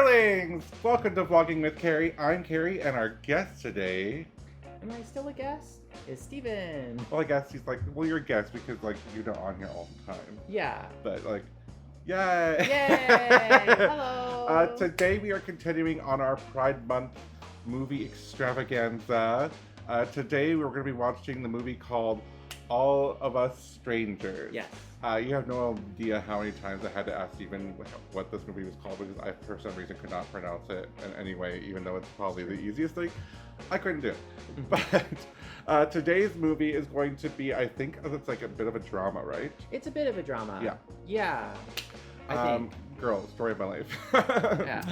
darlings! Welcome to Vlogging with Kerry. I'm Kerry, and our guest today... Am I still a guest? Is Steven. Well, I guess he's like, well, you're a guest because, like, you're not on here all the time. Yeah. But, like, yay! Yay! Hello! Today we are continuing on our Pride Month movie extravaganza. Today we're going to be watching the movie called All of Us Strangers. Yes. You have no idea how many times I had to ask Steven what this movie was called because I, for some reason, could not pronounce it in any way, even though it's probably the easiest thing. I couldn't do it. But today's movie is going to be, I think, it's like a bit of a drama, right? It's a bit of a drama. Yeah. Yeah. I think. Girl, story of my life. Yeah.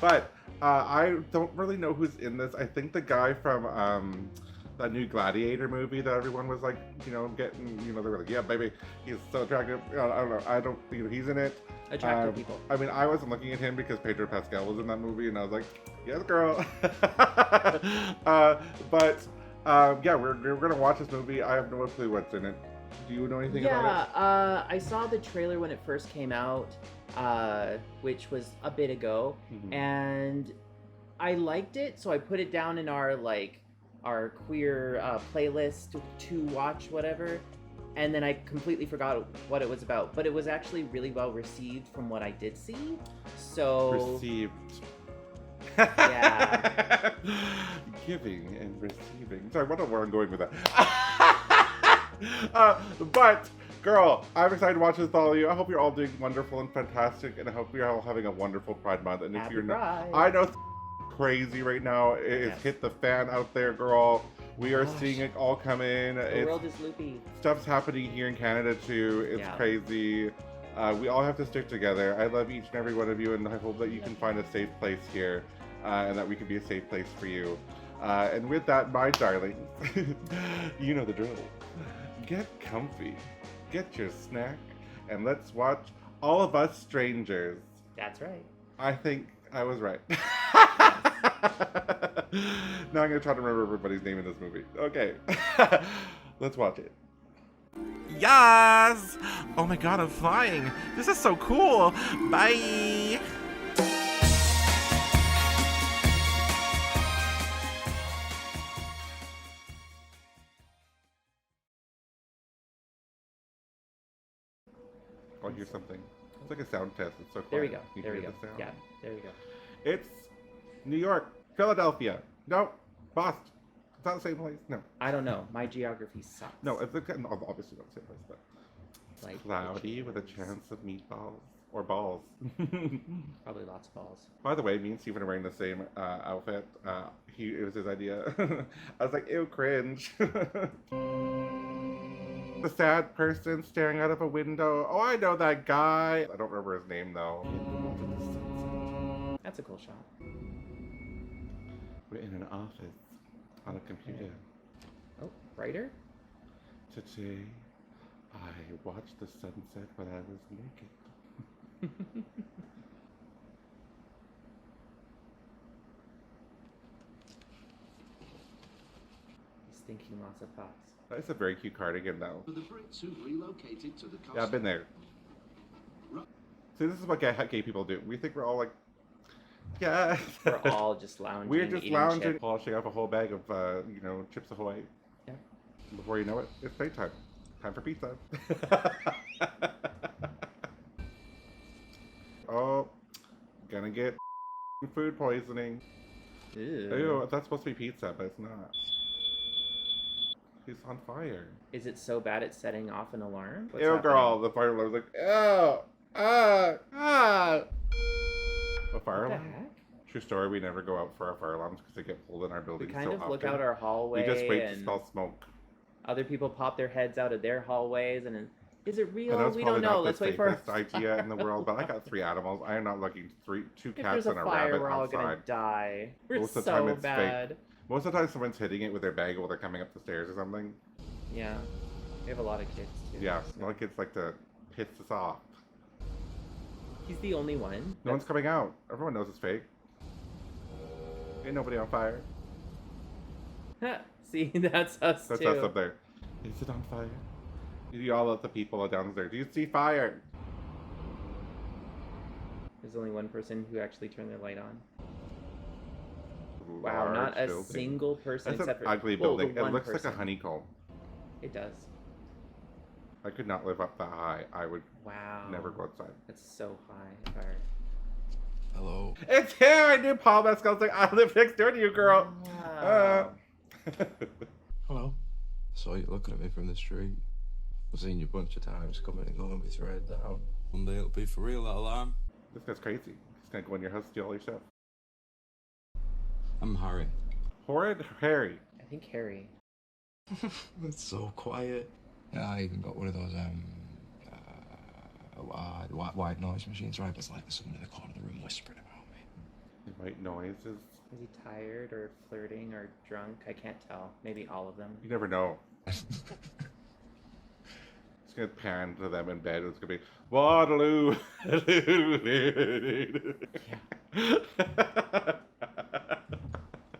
But I don't really know who's in this. I think the guy from that new Gladiator movie that everyone was like, you know, getting, you know, they were like, yeah, baby, he's so attractive. I don't know. I don't think he's in it. Attractive people. I mean, I wasn't looking at him because Pedro Pascal was in that movie, and I was like, yes, girl. Yeah, we're gonna watch this movie. I have no clue what's in it. Do you know anything about it? Yeah, I saw the trailer when it first came out, which was a bit ago, and I liked it, so I put it down in our queer playlist to watch, whatever, and then I completely forgot what it was about, but it was actually really well received from what I did see, so... Received. Yeah. Giving and receiving. Sorry, I don't know where I'm going with that. But, girl, I'm excited to watch this with all of you. I hope you're all doing wonderful and fantastic, and I hope you're all having a wonderful Pride Month. And if Happy you're not, Pride. I know crazy right now. It's hit the fan out there, girl. We are seeing it all come in. The world is loopy. Stuff's happening here in Canada too. It's crazy. We all have to stick together. I love each and every one of you, and I hope that you can find a safe place here, and that we can be a safe place for you. And with that, my darlings, you know the drill. Get comfy, get your snack, and let's watch All of Us Strangers. That's right. I think I was right. Now I'm going to try to remember everybody's name in this movie. Okay, let's watch it. Yes! Oh my god, I'm flying. This is so cool. Bye! Oh, here's something. It's like a sound test. It's so quiet. There we go. You There we hear go. the sound? Yeah, there we go. It's New York, Philadelphia. No, Boston. It's not the same place. No. I don't know. My geography sucks. No, it's obviously not the same place, but Like cloudy with a chance of meatballs or balls. Probably lots of balls. By the way, me and Steven are wearing the same outfit. It was his idea. I was like, ew, cringe. The sad person staring out of a window. Oh, I know that guy. I don't remember his name though. That's a cool shot. We're in an office on a computer. Oh, brighter? Today, I watched the sunset when I was naked. He's thinking lots of thoughts. That's a very cute cardigan though. For the Brits who relocated to the castle. Yeah, I've been there. See, this is what gay people do. We think we're all like, yeah. We're all just lounging. We're just eating lounging, chips. polishing off a whole bag of, you know, Chips Ahoy. Yeah. Before you know it, it's daytime. Time for pizza. Oh, gonna get food poisoning. Ew. Ew, that's supposed to be pizza, but it's not. He's on fire. Is it so bad it's setting off an alarm? What's Ew, happening? girl, the fire alarm was like, ew, A fire What the alarm? heck? True story, we never go out for our fire alarms because they get pulled in our We building kind so of often. look out our hallway. We just wait to and smell smoke. other people pop their heads out of their hallways, and is it I real? know it's We probably don't know. not Let's the wait for. safest idea in the world, but I got 3 animals. I am not looking two If cats there's a and a fire, rabbit we're all outside. gonna die. We're Most of the time so it's bad. fake. Most of the time someone's hitting it with their bag while they're coming up the stairs or something. Yeah, we have a lot of kids too. Yeah, so. a lot of kids like to piss us off. He's the only one. No one's coming out. Everyone knows it's fake. Ain't nobody on fire. See, that's us That's too. us up there. Is it on fire? You all let the people downstairs. Do you see fire? There's only one person who actually turned their light on. Wow, not a building. single person That's except an for ugly well, building. the It one looks like person. a honeycomb. It does. I could not live up that high. I would Wow. never go outside. That's so high. Fire. Hello. It's him! I knew Paul Mescal's like, I live next door to you, girl. Wow. Hello. Saw you looking at me from the street. I've seen you a bunch of times coming and going with your head down. One day it'll be for real, that alarm. This guy's crazy. He's gonna go in your house, steal all your stuff. I'm Harry. Horrid Harry. I think Kerry. It's so quiet. Yeah, I even got one of those white noise machines, right? It's like there's someone in the corner of the room whispering about me. White noises. Is he tired or flirting or drunk? I can't tell. Maybe all of them. You never know. It's gonna pan to them in bed. It's gonna be Waterloo.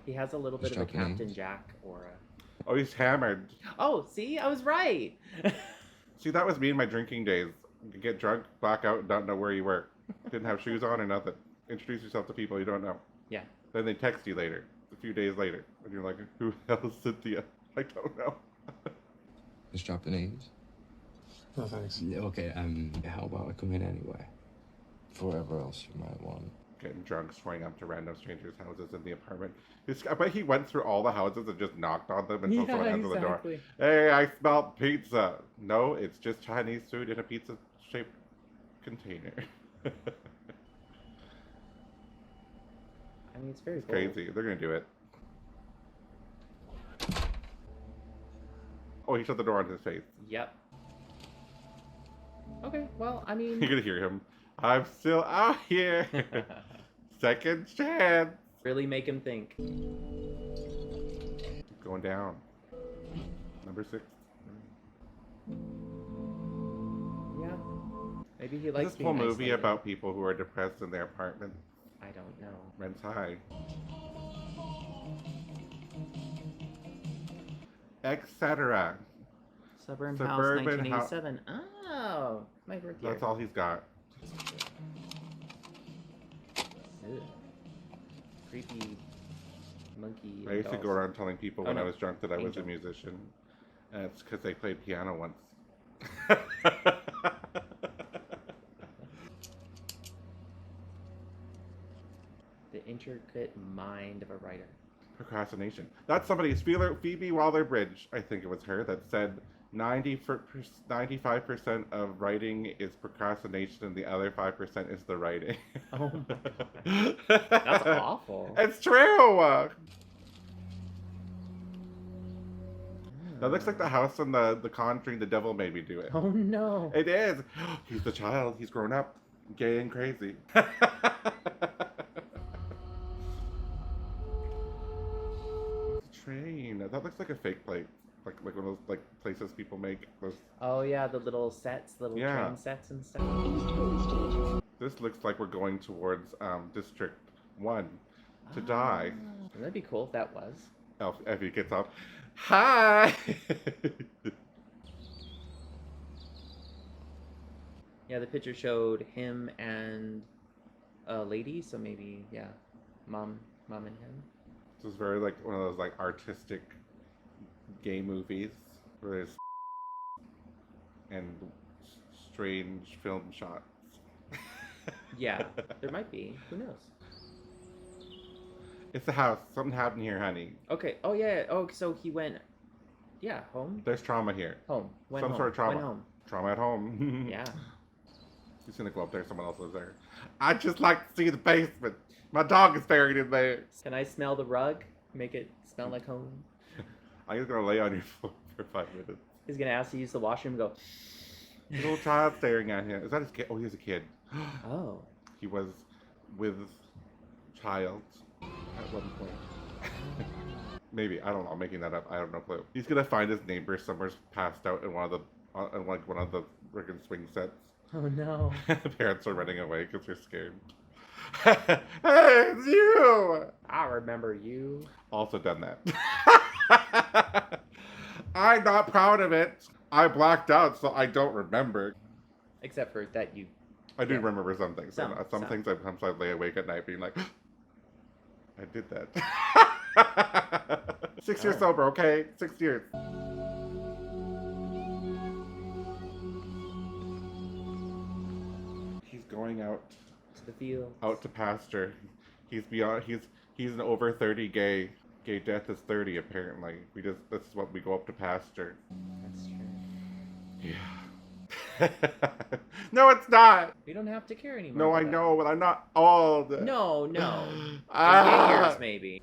He has a little bit Just of a dropping Captain names. Jack aura. Oh, he's hammered. Oh, see? I was right. See, that was me in my drinking days. Get drunk, black out, and not know where you were. Didn't have shoes on or nothing. Introduce yourself to people you don't know. Yeah. Then they text you later, a few days later, and you're like, who the hell is Cynthia? I don't know. Just dropping names. No thanks. Yeah, okay, how about I come in anyway? For whatever else you might want. Getting drunk, swinging up to random strangers' houses in the apartment. I bet he went through all the houses and just knocked on them until someone answered the door. Hey, I smelled pizza. No, it's just Chinese food in a pizza-shaped container. I mean, it's very It's bold. crazy. They're gonna do it. Oh, he shut the door on his face. Yep. Okay, well, I mean... You're gonna hear him. I'm still out here. Second chance. really make him think. Going down. Number 6. Yeah. Maybe he Is likes this being whole movie isolated. about people who are depressed in their apartment? I don't know. Rent's high. Etc. Suburban Suburban House 1987. Oh, my birthday. That's all he's got. Ugh. Creepy monkey. I used to dolls. go around telling people Oh, when I no. was drunk that I was a Angel. musician. And it's because they played piano once. The intricate mind of a writer. Procrastination. That's somebody's Phoebe Waller-Bridge, I think it was her, that said 95% of writing is procrastination and the other 5% is the writing. Oh my god. That's awful. It's true! That looks like the house in the Conjuring, the devil made me do it. Oh no. It is! He's the child, he's grown up, gay and crazy. Train. That looks like a fake plate. Like one of those places people make those. Oh yeah, the little sets, little Yeah. train sets and stuff. This looks like we're going towards District 1 to die. Ah, that'd be cool if that was. Effie gets off. Hi! Yeah, the picture showed him and a lady, so maybe, yeah, mom and him. This is very like one of those like artistic gay movies where there's and strange film shots. Yeah, there might be. Who knows? It's the house. Something happened here, honey. Okay. Oh yeah. Oh, so he went. Yeah, home. There's trauma here. Home. Went Some home. sort of trauma. Went home. Trauma at home. Yeah. He's gonna go up there. Someone else lives there. I'd just like to see the basement. My dog is buried in there. Can I smell the rug? Make it smell like home. I'm just gonna lay on your floor for 5 minutes. He's gonna ask to use the washroom and go. Little child staring at him. Is that his kid? Oh, he has a kid. Oh. He was with child at one point. Maybe, I don't know. I'm making that up. I have no clue. He's gonna find his neighbor somewhere passed out in one of the friggin' swing sets. Oh no. The parents are running away because they're scared. Hey, it's you! I remember you. Also done that. I'm not proud of it. I blacked out, so I don't remember. Except for that you I do Yeah. remember some things. Some things sometimes I lay awake at night being like, I did that. 6 years Oh. sober, okay? 6 years. He's going out To the field. to pasture. He's beyond. He's an over 30 gay. Gay death is 30 apparently. This is what we go up to pasture. That's true. Yeah. No, it's not. We don't have to care anymore. No, I about know, but I'm not old. that. No. In Ah. years, maybe.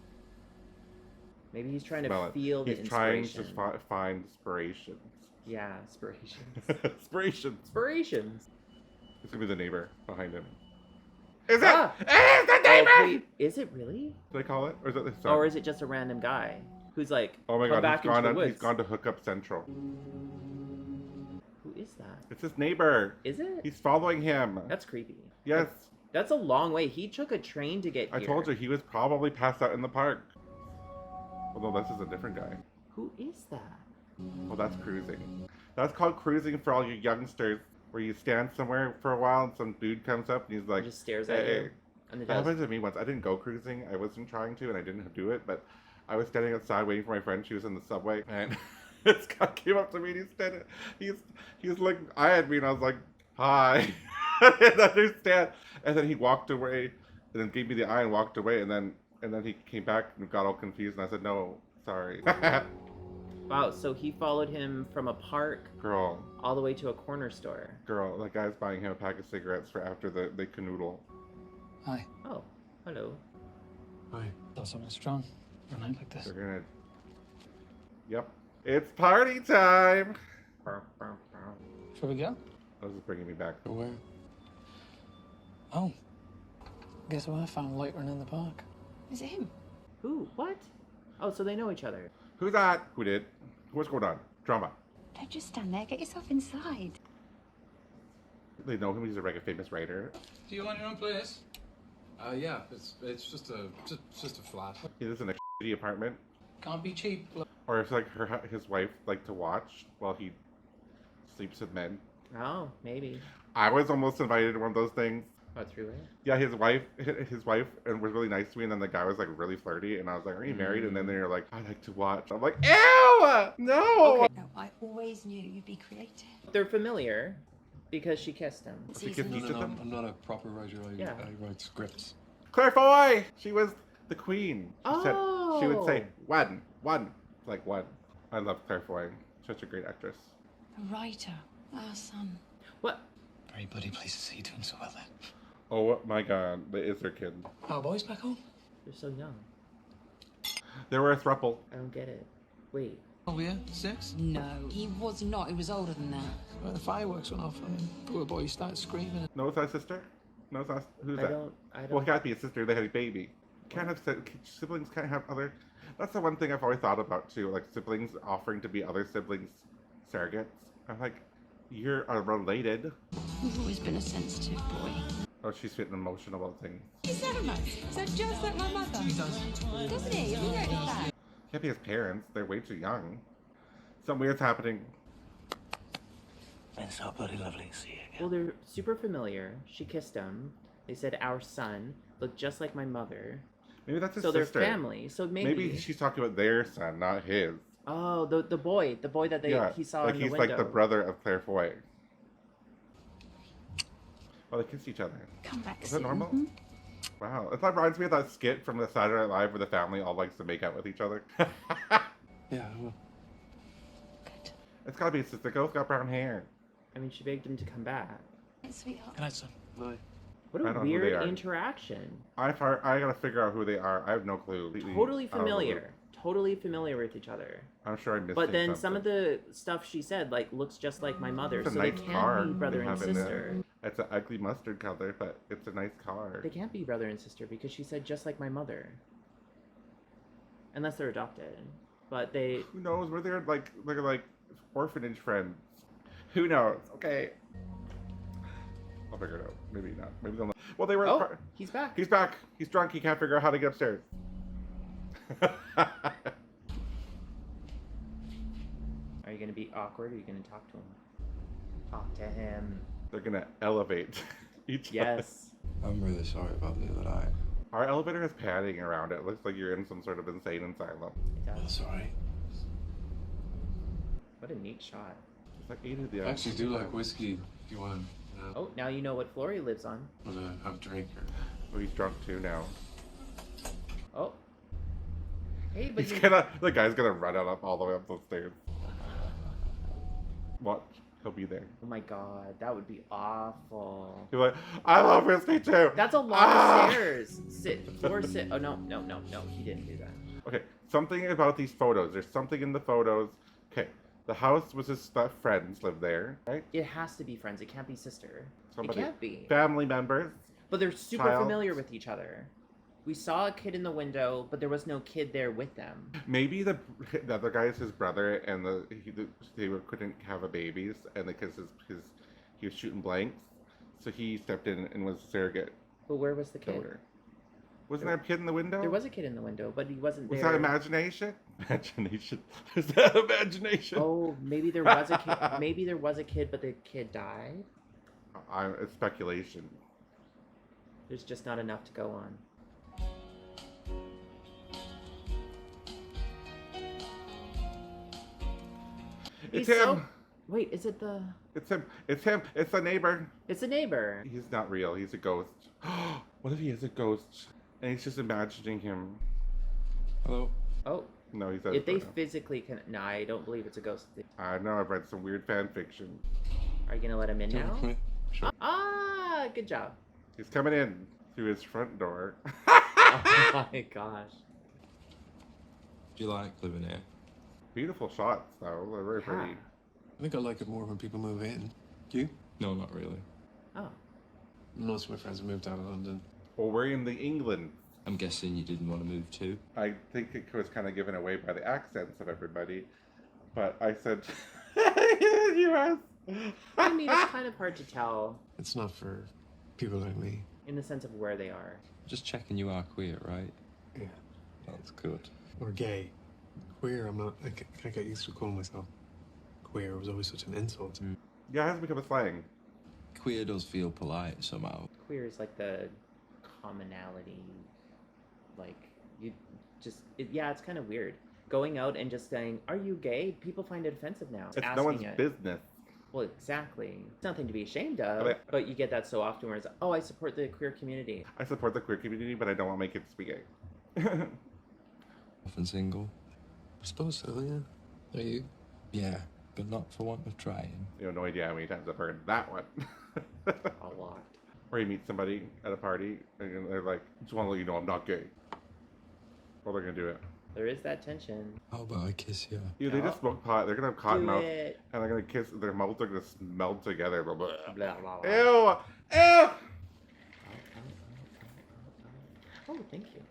Maybe he's trying to Smell it. feel the He's trying inspiration. to find inspirations. Yeah, inspirations. Inspirations. Inspirations. It's gonna be the neighbor behind him. Is it? Ah! It is the neighbor! Oh, wait, is it really? Did I call it? Or is it the son? Or is it just a random guy who's like, Oh my come god, back into the woods? he's gone to Hookup Central. Who is that? It's his neighbor. Is it? He's following him. That's creepy. Yes. That's a long way. He took a train to get I here. told you, he was probably passed out in the park. Although this is a different guy. Who is that? Well, that's cruising. That's called cruising for all you youngsters, where you stand somewhere for a while and some dude comes up and he's like, He just stares at hey. you. And That happened to me once. I didn't go cruising. I wasn't trying to, and I didn't do it. But I was standing outside waiting for my friend. She was in the subway, and this guy came up to me. And he's looking at me, and I was like, "Hi." I didn't understand. And then he walked away, and then gave me the eye and walked away. And then he came back and got all confused. And I said, "No, sorry." Wow, so he followed him from a park Girl, all the way to a corner store. that guy's buying him a pack of cigarettes for after they canoodle. Hi. Oh, hello. Hi. Thought something strong for a night like this. They're gonna. Yep, it's party time. Shall we go? This is bringing me back. Where? Oh. Guess what I found later in the park? Is it him? Who? What? Oh, so they know each other. Who's that? Who did? What's going on? Drama. Don't just stand there. Get yourself inside. They know him. He's a famous writer. Do you want your own place? Yeah, it's just a flat. He lives in a shitty apartment, Can't be cheap. or it's like his wife like to watch while he sleeps with men. Oh, maybe. I was almost invited to one of those things. Oh, through it? Yeah, his wife, and was really nice to me, and then the guy was like really flirty, and I was like, "Are you married?" And then they're like, "I like to watch." I'm like, "Ew, no!" Okay. No, I always knew you'd be creative. They're familiar because she kissed him. It's She easy. kissed each of them. I'm not a proper writer. Yeah. I write scripts. Claire Foy, she was the queen. She would say Oh. one, like one. I love Claire Foy. Such a great actress. A writer. Our son. What? Very bloody place to see you doing so well then. Oh my God, the Isser kid. Our boys back home? They're so young. They were a throuple. I don't get it. Wait. Oh yeah, 6? No, he was not. He was older than that. When the fireworks went off, poor boy started screaming. No, is that a sister? No, it's not. Who's I that? don't. Well, it can't be a sister. They had a baby. Can't have siblings. Can't have other. That's the one thing I've always thought about too. Like siblings offering to be other siblings' surrogates. I'm like, you're related. You've always been a sensitive boy. Oh, she's getting emotional about things. He's so nice. So just like my mother. He does. Doesn't he? Have you noticed that? Can't be his parents. They're way too young. Something weird's happening. Been so bloody lovely to see you again. Well, they're super familiar. She kissed him. They said our son looked just like my mother. Maybe that's his So sister. they're family. So Maybe she's talking about their son, not his. Oh, the boy that he saw like in the he's window. like the brother of Claire Foy. Well, they kiss each other. Come back Is soon. that normal? Wow, it reminds me of that skit from the Saturday Night Live where the family all likes to make out with each other. Yeah, well. Good. It's gotta be his sister. Girl's got brown hair. I mean, she begged him to come back. Hey, sweetheart. Good night, son. Bye. What I a don't know who they weird are. interaction. I gotta figure out who they are. I have no clue. Totally I don't know who- familiar. Totally familiar with each other. I'm sure I missed. But then some of the stuff she said like looks just like my mother, It's a so nice they car can't be brother they and have in there. sister. It's an ugly mustard color, but it's a nice car. They can't be brother and sister because she said just like my mother. Unless they're adopted. But they Who knows? Were they like orphanage friends? Who knows? Okay. I'll figure it out. Maybe not. Maybe they'll not. Well, they were. Oh, he's back. He's back. He's drunk. He can't figure out how to get upstairs. Are you gonna be awkward or are you gonna talk to him? Talk to him. They're gonna elevate. each other. Yes. I'm really sorry about the other night. Our elevator is padding around it. Looks like you're in some sort of insane asylum. It does. That's alright. What a neat shot. It's like 8 of the I actually do like whiskey if you want to Oh, now you know what floor he lives on. have a drink or... Oh, he's drunk too now. Oh. Hey, but The guy's gonna run out up all the way up those stairs. Watch. He'll be there. Oh my god, that would be awful. He's like, I love whiskey too. That's a lot of stairs. Floor sit. Oh, no, he didn't do that. Okay, something about these photos. There's something in the photos. Okay, the house was his friends lived there, right? It has to be friends. It can't be sister. Somebody- It can't be. Family members. But they're super Child. familiar with each other. We saw a kid in the window, but there was no kid there with them. Maybe the other guy is his brother, and they couldn't have a babies, and because he was shooting blanks, so he stepped in and was a surrogate But where was the kid? donor. Wasn't there a kid in the window? There was a kid in the window, but he wasn't Was there. that imagination? Imagination. Is that imagination? Oh, maybe there was a kid. Maybe there was a kid, but the kid died. It's speculation. There's just not enough to go on. It's He's him. Wait, is it the... It's him. It's him. It's the neighbor. It's a neighbor. He's not real. He's a ghost. What if he is a ghost and he's just imagining him? Hello? Oh, No, he's not. if they physically can... Nah, I don't believe it's a ghost. I know. I've read some weird fan fiction. Are you gonna let him in Do you now? want to come in? Sure. Ah, good job. He's coming in through his front door. Oh my gosh. Do you like living here? Beautiful shots, though. They're very pretty. I think I like it more when people move in. You? No, not really. Oh. Most of my friends have moved out of London. Well, we're in the England. I'm guessing you didn't want to move too? I think it was kind of given away by the accents of everybody. But I said, U.S. I mean, it's kind of hard to tell It's not for people like me. in the sense of where they are. Just checking you are queer, right? Yeah. That's good. Or gay. Queer, I'm not. I can't get used to calling myself queer. It was always such an insult. Yeah, it has become a slang. Queer does feel polite somehow. Queer is like the commonality. Like, you just... yeah, it's kind of weird. Going out and just saying, are you gay? People find it offensive now. It's no Asking one's it. business. Well, exactly. It's nothing to be ashamed of, Okay. but you get that so often where it's, oh, I support the queer community. I support the queer community, but I don't want my kids to be gay. Often single. I suppose so, yeah. Are you? Yeah, but not for want of trying. You have no idea how many times I've heard that one. A lot. Or you meet somebody at a party, and they're like, just want to let you know I'm not gay. Well, they're going to do it. There is that tension. How about I kiss you? Dude, they just smoke pot. They're going to have cotton Do mouth. it. And they're going to kiss. Their mouths are going to melt together. Blah, blah. Blah, blah, blah. Ew! Ew! Oh, thank you.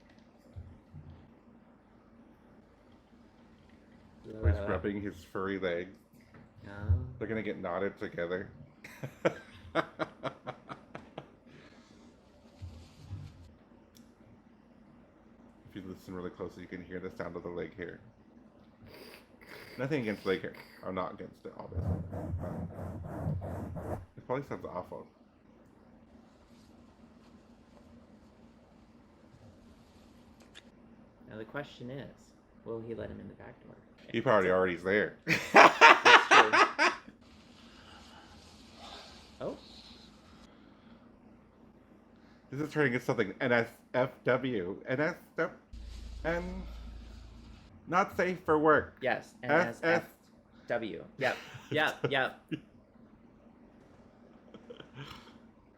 He's rubbing his furry legs. No. They're going to get knotted together. If you listen really closely, you can hear the sound of the leg hair. Nothing against leg hair. I'm not against it, obviously. It probably sounds awful. Now the question is, will he let him in the back door? He probably already's there. That's true. Oh, This is turning into something NSFW. NSF... and not safe for work. yes. SS. NSFW. Yep. Yep. Yep.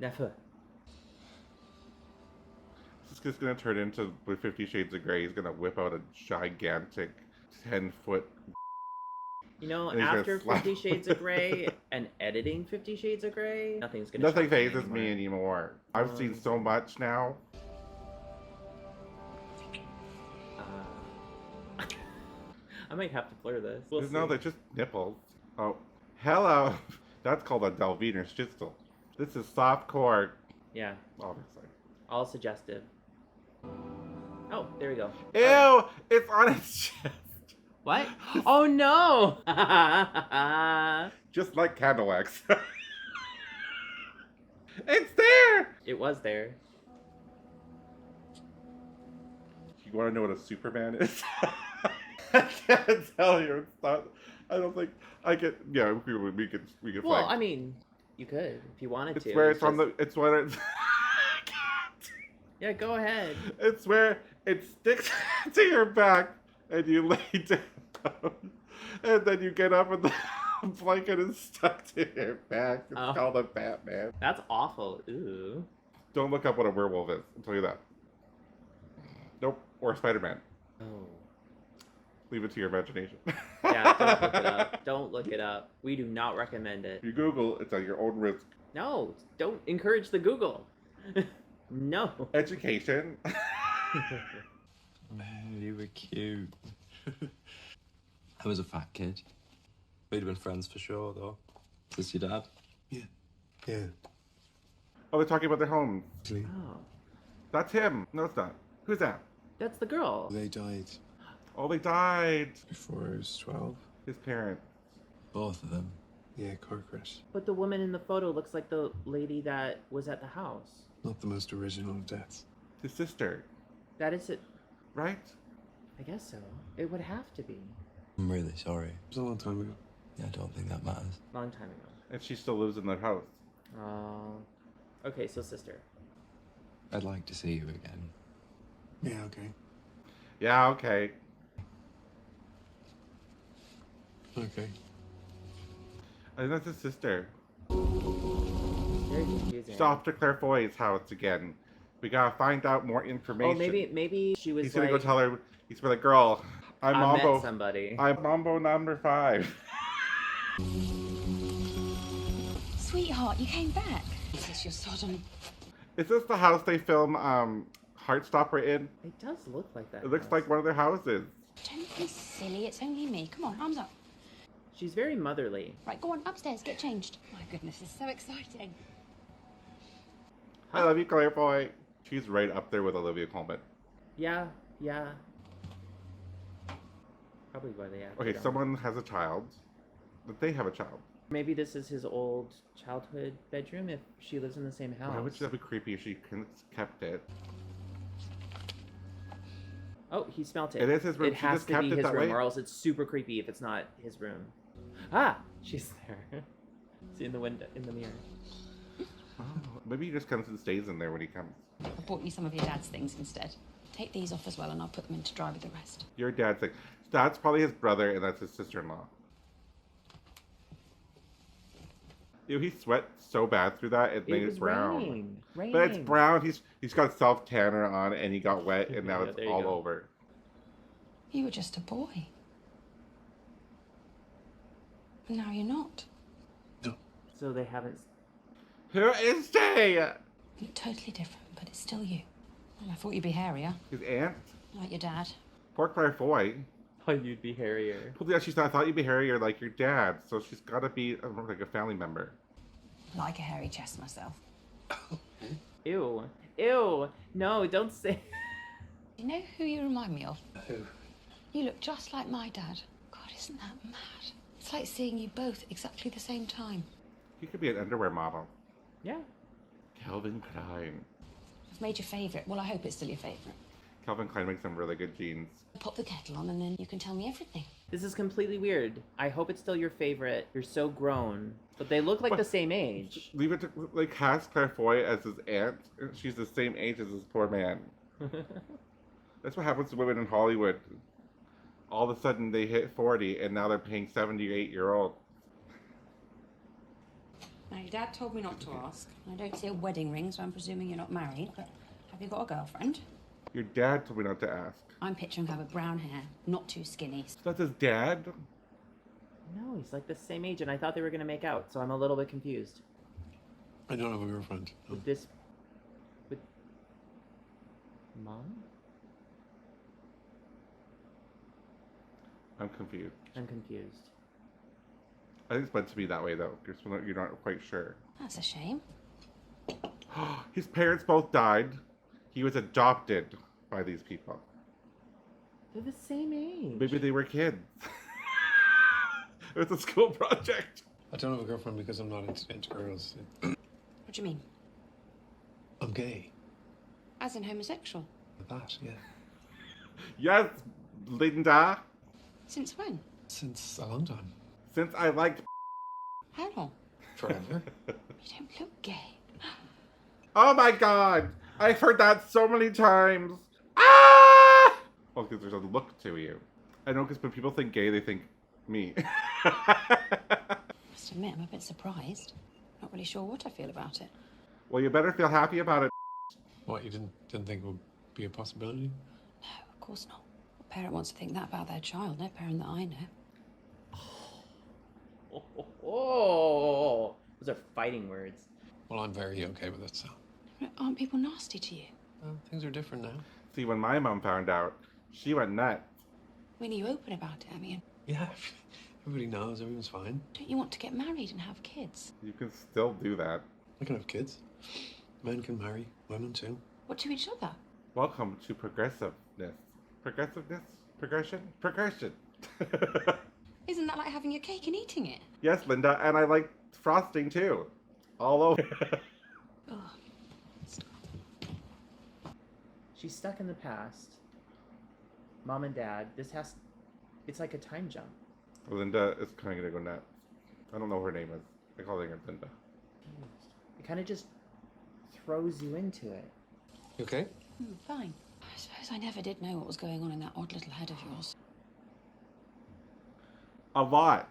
Never. This is just gonna turn into with 50 Shades of Grey. He's gonna whip out a gigantic 10-foot. You know, And he's gonna after slap 50 Shades of Grey and editing 50 Shades of Grey, nothing's gonna Nothing shock phases me anymore. I've seen Um, so much now. I might have to blur this. We'll see. No, they're just nipples. Oh, hello. That's called a Dalviner Schnitzel. This is softcore. Yeah, Obviously. all suggestive. Oh, there we go. Ew! It's on its chest. What? Oh no! Just like candle wax. It's there! It was there. You want to know what a Superman is? I can't tell you. It's not. I don't think I could. Yeah, we could. Well, find. I mean, you could if you wanted It's to. where it's on the. It's when it's. Yeah, go ahead. It's where it sticks to your back and you lay down, and then you get up and the blanket is stuck to your back. It's called a Batman. That's awful. Ooh. Don't look up what a werewolf is. I'll tell you that. Nope. Or Spider-Man. Oh. Leave it to your imagination. Yeah, don't look it up. Don't look it up. We do not recommend it. If you Google, it's at your own risk. No, don't encourage the Google. No. Education. Man, you were cute. I was a fat kid. We'd have been friends for sure, though. Is this your dad? Yeah. Yeah. Oh, they're talking about their homes. Actually, Oh, That's him. No, it's not. Who's that? that's the girl. they died Oh, they died. before I was 12. His parents. Both of them. Yeah, car crash. But the woman in the photo looks like the lady that was at the house. Not the most original of deaths. His sister. That is it. Right? I guess so. It would have to be. I'm really sorry. It was a long time ago. Yeah, I don't think that matters. Long time ago. And she still lives in that house. Oh. Okay, so sister. I'd like to see you again. Yeah, okay. Yeah, okay. Okay. I think that's his sister. Very confusing. Stop to Claire Foy's house again. We gotta find out more information. Oh, maybe she was He's gonna like, go tell her. He's gonna be like, girl, I'm I Mambo. met somebody. I'm Mambo number 5. Sweetheart, you came back. Is this your Sodom? Is this the house they film Heartstopper in? It does look like that. It looks house. like one of their houses. Don't be silly, it's only me. Come on, arms up. She's very motherly. Right, go on, upstairs, get changed. My goodness, it's so exciting. I love you, Claire Foy. She's right up there with Olivia Colman. Yeah. Probably why they acted Okay, on someone has a child. But they have a child. it. Maybe this is his old childhood bedroom if she lives in the same house. Why would that be creepy if she kept it? Oh, he smelt it. It is his room. It She has just to kept be it his that room, way? or else it's super creepy if it's not his room. Ah, she's there. See in the window, in the mirror. Oh, maybe he just comes and stays in there when he comes. I bought you some of your dad's things instead. Take these off as well and I'll put them in to dry with the rest. Your dad's like, that's probably his brother and that's his sister-in-law. Ew, he sweat so bad through that, it made was it brown. raining. But it's brown, he's got self-tanner on and he got wet and now Yeah, it's there you all go. over. You were just a boy. And now you're not. So they haven't. Who is she? You look totally different, but it's still you. Well, I thought you'd be hairier, His aunt? like your dad. Poor Claire Foy. Oh, you'd be hairier. Well, yeah, I thought you'd be hairier like your dad, so she's gotta be like a family member. Like a hairy chest myself. Ew. No, don't say. You know who you remind me of? Who? You look just like my dad. God, isn't that mad? It's like seeing you both exactly the same time. He could be an underwear model. Yeah. Calvin Klein. I've made your favourite. Well, I hope it's still your favourite. Calvin Klein makes some really good jeans. Pop the kettle on and then you can tell me everything. This is completely weird. I hope it's still your favorite. You're so grown. But they look like What? the same age. Leave it to, like, cast Claire Foy as his aunt. She's the same age as this poor man. That's what happens to women in Hollywood. All of a sudden they hit 40 and now they're paying 78-year-olds. Now, your dad told me not to ask. I don't see a wedding ring, so I'm presuming you're not married. But have you got a girlfriend? Your dad told me not to ask. I'm picturing her with brown hair, not too skinny. So that's his dad? No, he's like the same age, and I thought they were gonna make out, so I'm a little bit confused. I don't have a girlfriend. No. With Mom? I'm confused. I'm confused. I think it's meant to be that way, though. You're not quite sure. That's a shame. His parents both died. He was adopted by these people. They're the same age. Maybe they were kids. It was a school project. I don't have a girlfriend because I'm not into girls. What do you mean? I'm gay. As in homosexual. That, yeah. Yes, Linda. Since when? Since a long time. Since I liked. How long? Forever. You don't look gay. Oh my god! I've heard that so many times. Ah! Well, because there's a look to you. I know, because when people think gay, they think me. Must admit, I'm a bit surprised. Not really sure what I feel about it. Well, you better feel happy about it. What, you didn't think would be a possibility? No, of course not. What parent wants to think that about their child? No parent that I know. Oh, those are fighting words. Well, I'm very okay with it, so. Aren't people nasty to you? Well, things are different now. See, when my mom found out, she went nuts. When are you open about it, I mean? Yeah, everybody knows, everyone's fine. Don't you want to get married and have kids? You can still do that. I can have kids. Men can marry, women too. What, to each other? Welcome to progressiveness. Progressiveness? Progression? Progression. Isn't that like having your cake and eating it? Yes, Linda, and I like frosting too. All over. Oh. She's stuck in the past. Mom and Dad, it's like a time jump. Linda is kind of gonna go nuts. I don't know what her name is. I call her Linda. It kind of just throws you into it. You okay? Fine. I suppose I never did know what was going on in that odd little head of yours. A lot.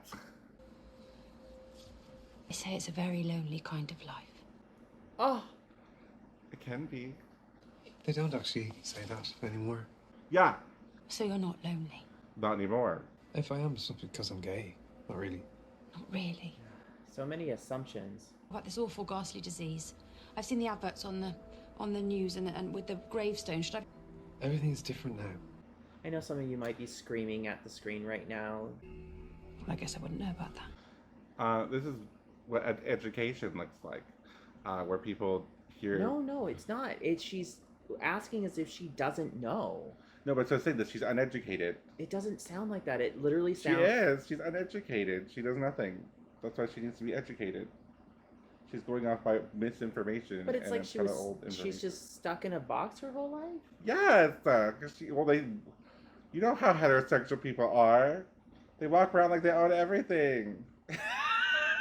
They say it's a very lonely kind of life. Oh, It can be. They don't actually say that anymore. Yeah, So you're not lonely? not anymore. If I am, it's not because I'm gay. Not really. Not really. so many assumptions. About this awful ghastly disease. I've seen the adverts on the news and with the gravestone. Should I? Everything's different now. I know some of you might be screaming at the screen right now. Well, I guess I wouldn't know about that. This is what education looks like, where people hear. No, it's not. She's asking as if she doesn't know. No, but so saying that she's uneducated. It doesn't sound like that. It literally She sounds. is. She's uneducated. She does nothing. That's why she needs to be educated. She's going off by misinformation. But it's and like kinda old information. she's just stuck in a box her whole life. Yes, you know how heterosexual people are. They walk around like they own everything.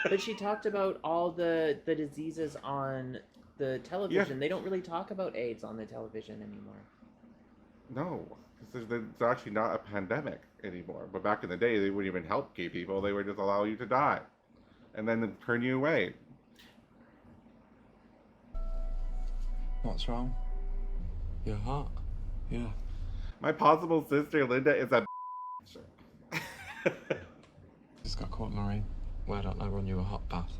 But she talked about all the diseases on the television. Yeah. They don't really talk about AIDS on the television anymore. No, because there's actually not a pandemic anymore. But back in the day, they wouldn't even help gay people. They would just allow you to die, and then turn you away. What's wrong? You're hot. Yeah. My possible sister Linda is a. Just got caught in the rain. Why don't I run you a hot bath?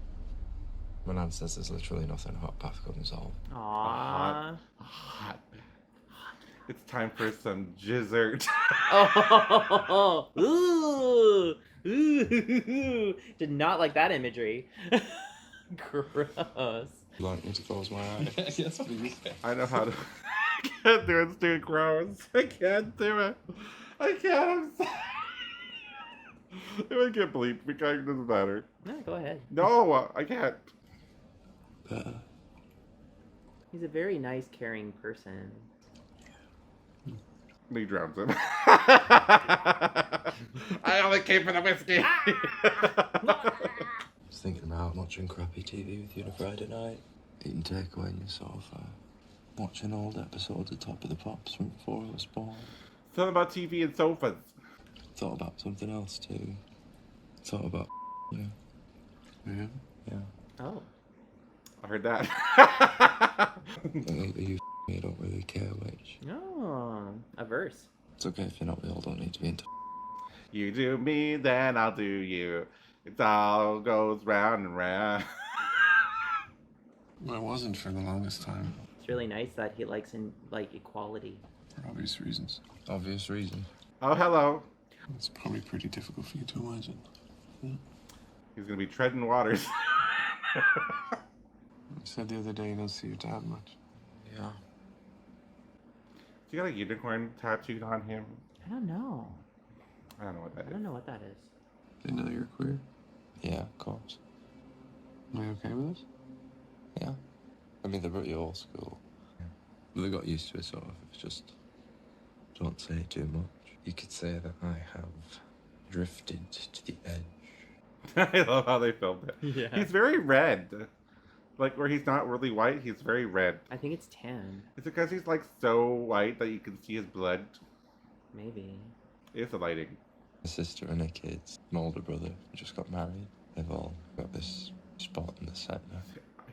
My nan says there's literally nothing a hot bath couldn't solve. Aww. Hot. It's time for some jizzard. Oh, ooh, ooh, did not like that imagery. Gross. You'd like me to close my eyes? Yes, please. I know how to. I can't do it. It's too gross. I can't do it. I can't. I'm sorry. It would get bleeped. It doesn't matter. No, go ahead. No, I can't. He's a very nice, caring person. He drowns him. I only came for the whiskey. I was thinking about watching crappy TV with you on a Friday night, eating takeaway on your sofa, watching old episodes of Top of the Pops from before I was born. Something about TV and sofas. Thought about something else too. Thought about you. Yeah. Yeah. Oh. I heard that. Either you me, I don't really care which. Oh, a verse. It's okay if you're not, we all don't need to be in touch. You do me, then I'll do you. It all goes round and round. Well, I wasn't for the longest time, It's really nice that he likes equality. for obvious reasons. Obvious reason. Oh, hello. It's probably pretty difficult for you to imagine. He's gonna be treading waters. You said the other day you don't see your dad much. Yeah. You got a unicorn tattooed on him? I don't know. I don't know what that I is. don't know what that is. They know you're queer. Yeah, of course. Am I okay with this? Yeah. I mean, they're pretty old school. They got used to it, sort of. It's just, don't say too much. You could say that I have drifted to the edge. I love how they filmed it. Yeah. He's very red. Like, where he's not really white, he's very red. I think it's tan. Is it because he's, like, so white that you can see his blood? Maybe. It's the lighting. My sister and her kids, my older brother, just got married. They've all got this spot in the centre.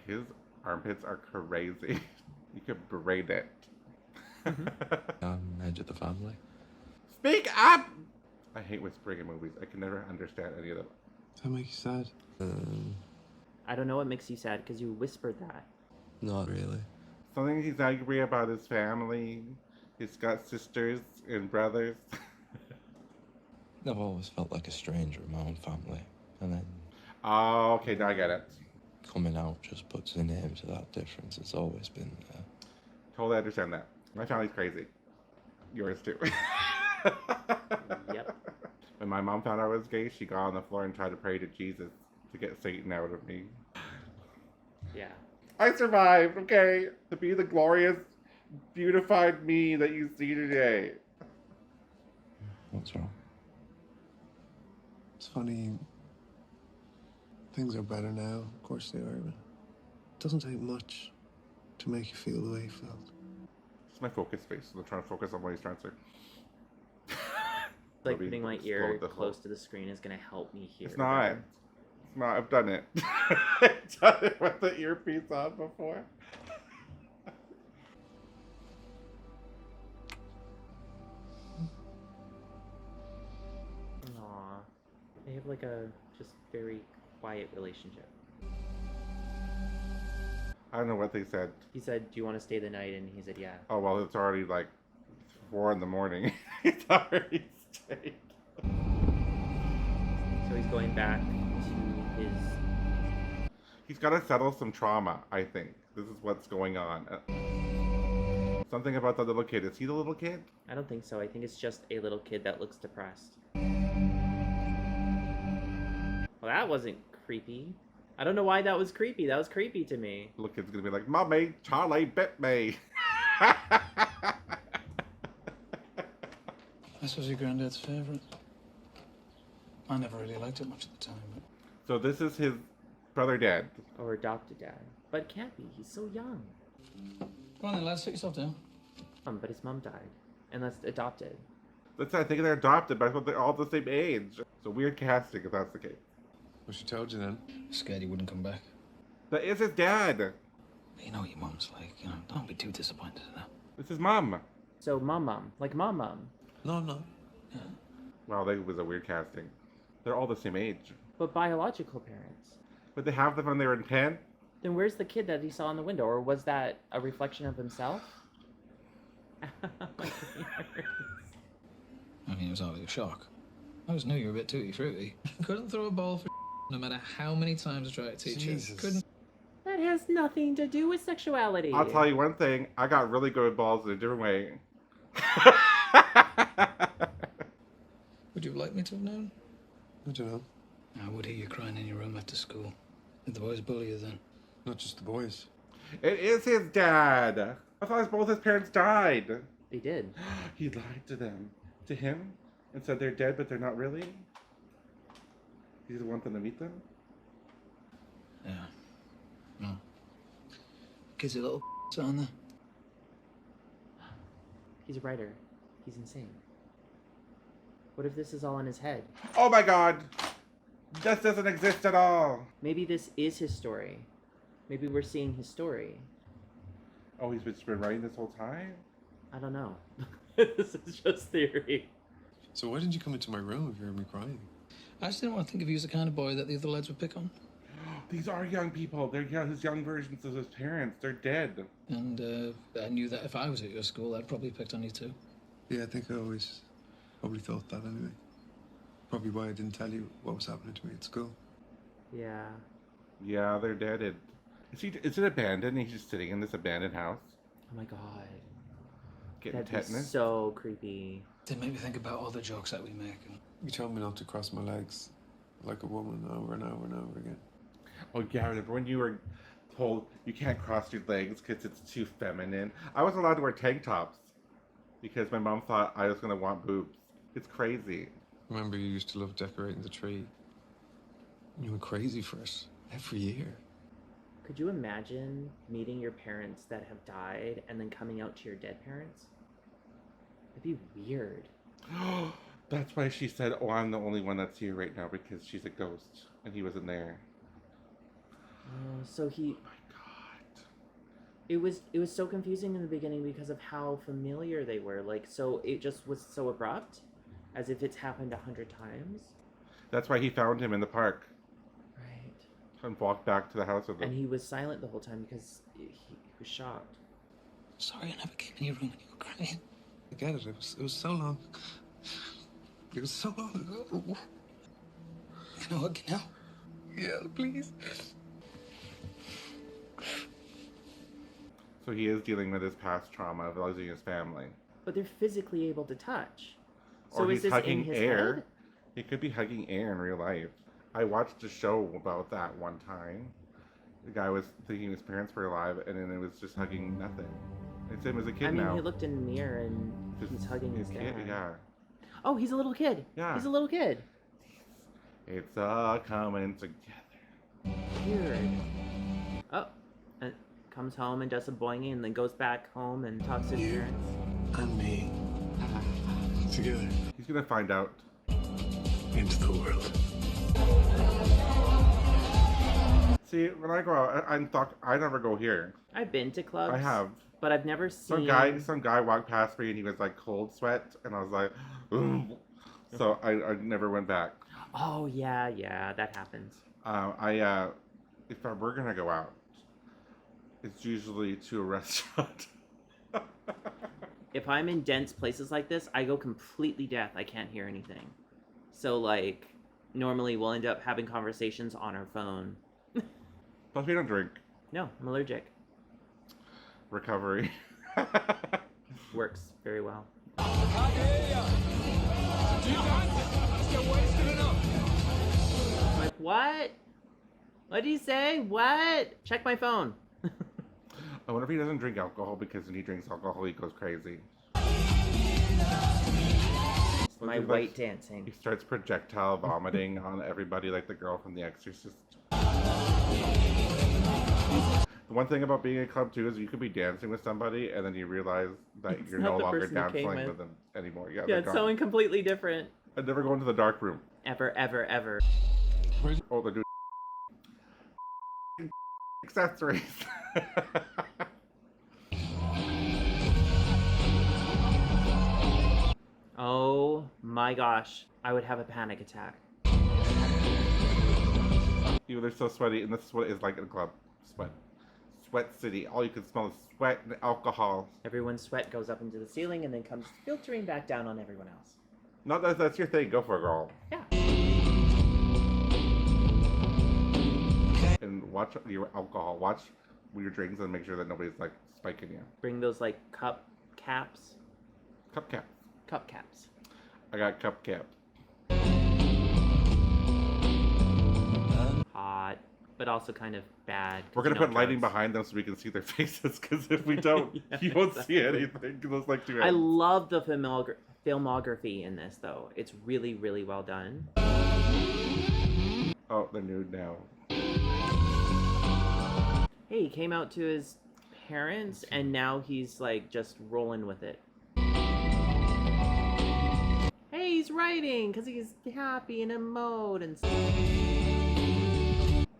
His armpits are crazy. You could braid it. I'm edge of the family. Speak up! I hate whispering in movies. I can never understand any of them. Does that make you sad? I don't know what makes you sad because you whispered that. Not really. Something he's angry about his family. He's got sisters and brothers. I've always felt like a stranger in my own family. And then Oh, okay, now I get it. coming out just puts a name to that difference. It's always been there. Totally understand that. My family's crazy. Yours too. Yep. When my mom found out I was gay, she got on the floor and tried to pray to Jesus to get Satan out of me. Yeah. I survived, okay? To be the glorious, beautified me that you see today. What's wrong? It's funny. Things are better now. Of course they are, but it doesn't take much to make you feel the way you felt. It's my focus face, so I'm trying to focus on what he's trying to say. Like Maybe putting my explode ear the close whole- to the screen is gonna help me hear. It's not. better. It's not. I've done it. I've done it with the earpiece on before. Aw. They have like a just very quiet relationship. I don't know what they said. He said, "Do you want to stay the night?" And he said, "Yeah." Oh, well, it's already like 4 in the morning. He's already stayed. So he's going back to his. He's got to settle some trauma, I think. This is what's going on. Something about the little kid. Is he the little kid? I don't think so. I think it's just a little kid that looks depressed. Well, that wasn't creepy. I don't know why that was creepy. That was creepy to me. Little kid's gonna be like, Mommy, Charlie bit me. This was your granddad's favourite. I never really liked it much at the time, but So this is his brother dad. Or adopted dad. But can't be. He's so young. go on then, lads, sit yourself down. But his mom died. And that's adopted. That's I think they're adopted, but I thought they're all the same age. It's a weird casting if that's the case. Well, she told you then. Scared he wouldn't come back. That is his dad. You know what your mum's like, you know, don't be too disappointed in her. It's his mom. So mom. Like mom. No, I'm not. Wow, that was a weird casting. They're all the same age. But biological parents. But they have them when they were in 10? Then where's the kid that he saw in the window? Or was that a reflection of himself? I mean, it was hardly a shock. I always knew you were a bit tutti-frutti. Couldn't throw a ball for no matter how many times I tried to teach you. Jesus. Couldn't. That has nothing to do with sexuality. I'll tell you one thing. I got really good with balls in a different way. Would you have liked me to have known? I don't know. I would hear you crying in your room after school. Did the boys bully you then? Not just the boys. It is his dad. I thought both his parents died. They did. He lied to them. To him? And said they're dead, but they're not really? He doesn't want them to meet them? Yeah. No. Kids are little aren't they? He's a writer. He's insane. What if this is all in his head? Oh my god! This doesn't exist at all! Maybe this is his story. Maybe we're seeing his story. Oh, he's been writing this whole time? I don't know. This is just theory. So why didn't you come into my room if you heard me crying? I just didn't want to think of you as the kind of boy that the other lads would pick on. These are young people. They're his young versions of his parents. They're dead. And I knew that if I was at your school, I'd probably picked on you too. Yeah, I think I always probably thought that anyway. Probably why I didn't tell you what was happening to me at school. Yeah. Yeah, they're dead. Is it abandoned? He's just sitting in this abandoned house? Oh my god. Getting That'd be tetanus? so creepy. Did make me think about all the jokes that we make. And You told me not to cross my legs like a woman over and over and over again. Oh yeah, I remember when you were told you can't cross your legs because it's too feminine. I was allowed to wear tank tops because my mom thought I was going to want boobs. It's crazy. Remember, you used to love decorating the tree. You were crazy for it every year. Could you imagine meeting your parents that have died and then coming out to your dead parents? It'd be weird. That's why she said, oh, I'm the only one that's here right now because she's a ghost. And he wasn't there. Oh, so he... Oh my God. It was so confusing in the beginning because of how familiar they were. Like, so it just was so abrupt, as if it's happened 100 times. That's why he found him in the park. Right. And walked back to the house with him. And he was silent the whole time because he was shocked. Sorry I never came in your room when you were crying. I get it. It was so long. It was so long ago. Can I hug you now? Yeah, please. So he is dealing with his past trauma of losing his family. But they're physically able to touch. So Or is he's this hugging in his air. head? He could be hugging air in real life. I watched a show about that one time. The guy was thinking his parents were alive, and then it was just hugging nothing. It's him as a kid I mean, now. he looked in the mirror and he's hugging his dad. Yeah. Oh, he's a little kid. Yeah. He's a little kid. It's all coming together. Weird. Oh, and comes home and does some boinging and then goes back home and talks to his parents. And me. Together. He's gonna find out. Into the world. See, when I go out, I never go here. I've been to clubs. I have. But I've never seen... Some guy walked past me and he was like cold sweat, and I was like, ooh. So I never went back. Oh, yeah, that happens. If we're gonna go out, it's usually to a restaurant. If I'm in dense places like this, I go completely deaf. I can't hear anything. So, like, normally we'll end up having conversations on our phone. Plus, we don't drink. No, I'm allergic. Recovery. Works very well. Like, what? What did he say? What? Check my phone. I wonder if he doesn't drink alcohol, because when he drinks alcohol, he goes crazy. My white dancing. He starts projectile vomiting on everybody like the girl from The Exorcist. The one thing about being in a club too is you could be dancing with somebody and then you realize that you're not no the longer person you came dancing with with them anymore. Yeah, Yeah, they're it's gone. someone completely different. I'd never go into the dark room. Ever, ever, ever. Oh, they're doing accessories. Oh my gosh. I would have a panic attack. Even they're so sweaty, and this is what it is like in a club. Sweat. Sweat city. All you can smell is sweat and alcohol. Everyone's sweat goes up into the ceiling and then comes filtering back down on everyone else. Not that that's your thing. Go for it, girl. Yeah. And watch your alcohol. Watch your drinks and make sure that nobody's like spiking you. Bring those like cup caps. Cup cap. Cup caps. I got cup cap. Hot, but also kind of bad. We're gonna put lighting behind them so we can see their faces. Because if we don't, Yeah, you won't see exactly. anything. It looks like two I heads. love the filmography in this, though. It's really, really well done. Oh, they're nude now. Hey, he came out to his parents, and now he's like just rolling with it. Hey, he's writing because he's happy in a mode and stuff.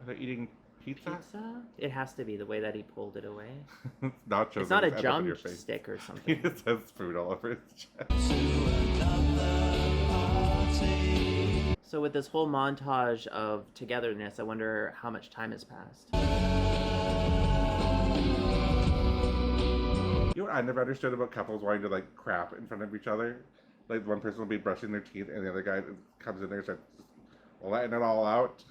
Are they eating pizza? Pizza? It has to be the way that he pulled it away. It's nachos. It's not a that just end up in your jump face. stick or He something. just has food all over his chest. So with this whole montage of togetherness, I wonder how much time has passed. You know what I never understood about couples wanting to like crap in front of each other? Like one person will be brushing their teeth and the other guy comes in there and starts letting it all out.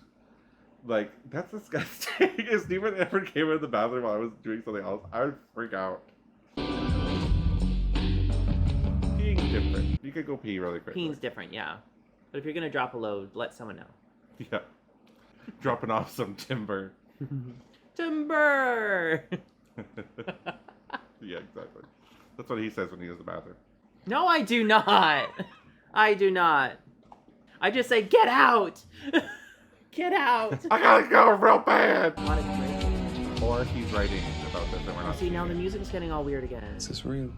Like, that's disgusting. If Steven ever came in the bathroom while I was doing something else, I would freak out. Peeing's different. You could go pee really quick. Peeing's different, yeah. But if you're gonna drop a load, let someone know. Yeah. Dropping off some timber. Timber! Yeah, exactly. That's what he says when he uses the bathroom. No, I do not. I do not. I just say, get out! Get out! I gotta go real bad! Not a great. Or he's writing about this and we're not See, now the seeing it. music's getting all weird again. Is this real?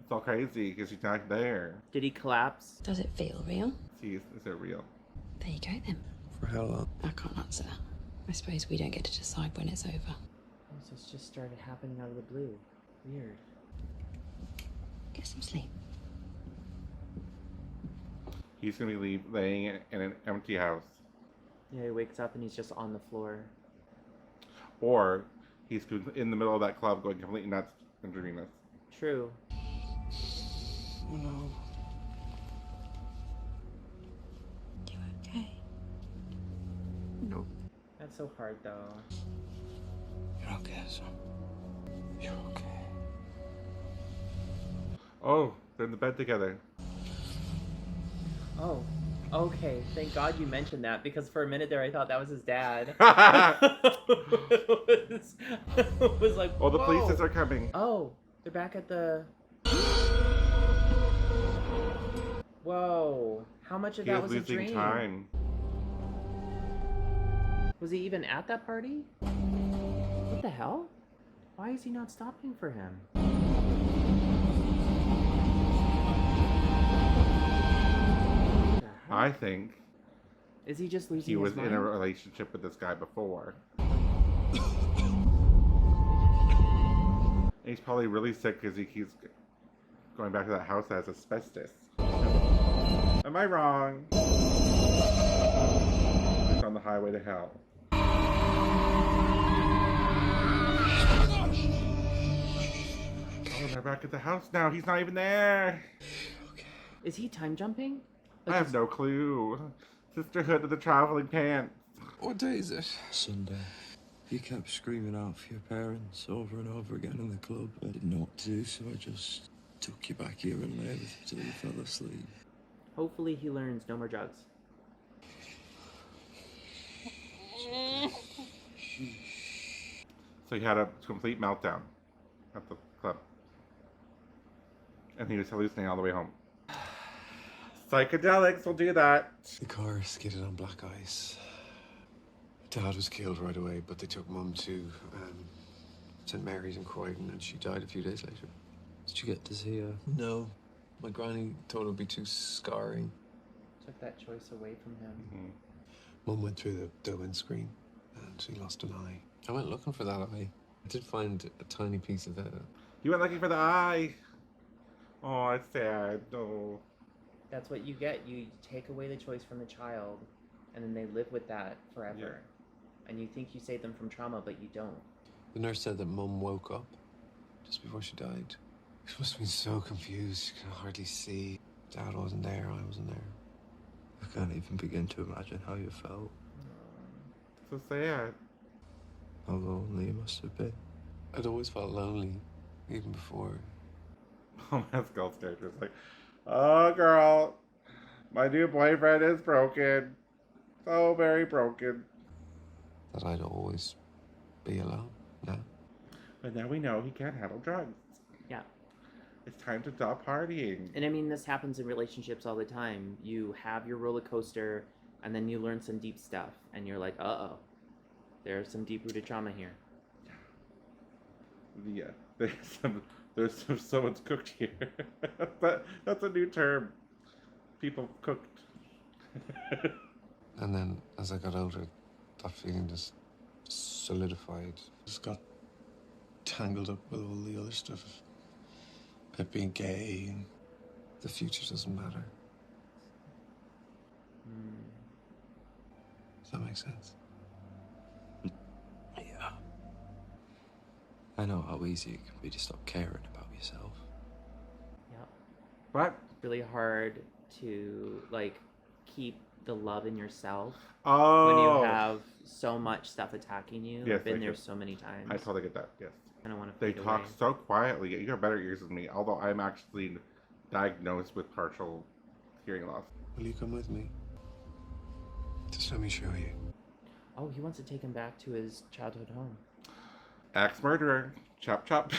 It's all crazy because he's not there. Did he collapse? Does it feel real? See, is it real? There you go then. For how long? I can't answer that. I suppose we don't get to decide when it's over. Oh, so it's just started happening out of the blue. Weird. Get some sleep. He's gonna be laying in an empty house. Yeah, he wakes up and he's just on the floor. Or he's in the middle of that club going completely nuts and dreaming this. True. Oh no. You okay? No. That's so hard, though. You're okay, son. You're okay. Oh, they're in the bed together. Oh, okay. Thank God you mentioned that, because for a minute there I thought that was his dad. It was like, Oh, the whoa. police are coming. Oh, they're back at the... Whoa. How much of He that was was a losing dream? time. Was he even at that party? What the hell? Why is he not stopping for him? What the heck? I think Is he just losing he his was mind? in a relationship with this guy before. And he's probably really sick because he keeps going back to that house that has asbestos. Am I wrong? He's on the highway to hell. Oh, they're back at the house now. He's not even there. Is he time jumping? I have no clue. Sisterhood of the Traveling Pants. What day is it? Sunday. You kept screaming out for your parents over and over again in the club. I didn't know what to do, so I just took you back here and lay with you till you fell asleep. Hopefully he learns no more drugs. So he had a complete meltdown at the club. And he was hallucinating all the way home. Psychedelics will do that. The car skidded on black ice. Dad was killed right away, but they took Mum to St. Mary's in Croydon, and she died a few days later. Did you get to see her? No. My granny thought it would be too scarring. Took that choice away from him. Mm-hmm. Mum went through the windscreen, and she lost an eye. I went looking for that eye. I did find a tiny piece of it. You went looking for the eye. Oh, it's sad. No. That's what you get. You take away the choice from the child, and then they live with that forever. Yeah. And you think you save them from trauma, but you don't. The nurse said that Mum woke up just before she died. She must have been so confused. She could hardly see. Dad wasn't there. I wasn't there. I can't even begin to imagine how you felt. So sad. How lonely you must have been. I'd always felt lonely, even before. Oh, Pascal's character is like, oh, girl, my new boyfriend is broken. So very broken. That I'd always be alone now. But now we know he can't handle drugs. Yeah. It's time to stop partying. And I mean, this happens in relationships all the time. You have your roller coaster, and then you learn some deep stuff, and you're like, uh-oh, there's some deep-rooted trauma here. Yeah, there's someone's cooked here. That's a new term. People cooked. And then as I got older, that feeling just solidified. Just got tangled up with all the other stuff. About being gay and the future doesn't matter. Does that make sense? Yeah. I know how easy it can be to stop caring about yourself. Yeah. What? Really hard to, like, keep the love in yourself Oh. when you have so much stuff attacking you. Yes, I've been I there get- so many times. I totally get that, yes. I don't want to They fade talk away. so quietly. You have better ears than me, although I'm actually diagnosed with partial hearing loss. Will you come with me? Just let me show you. Oh, he wants to take him back to his childhood home. Axe murderer. Chop chop.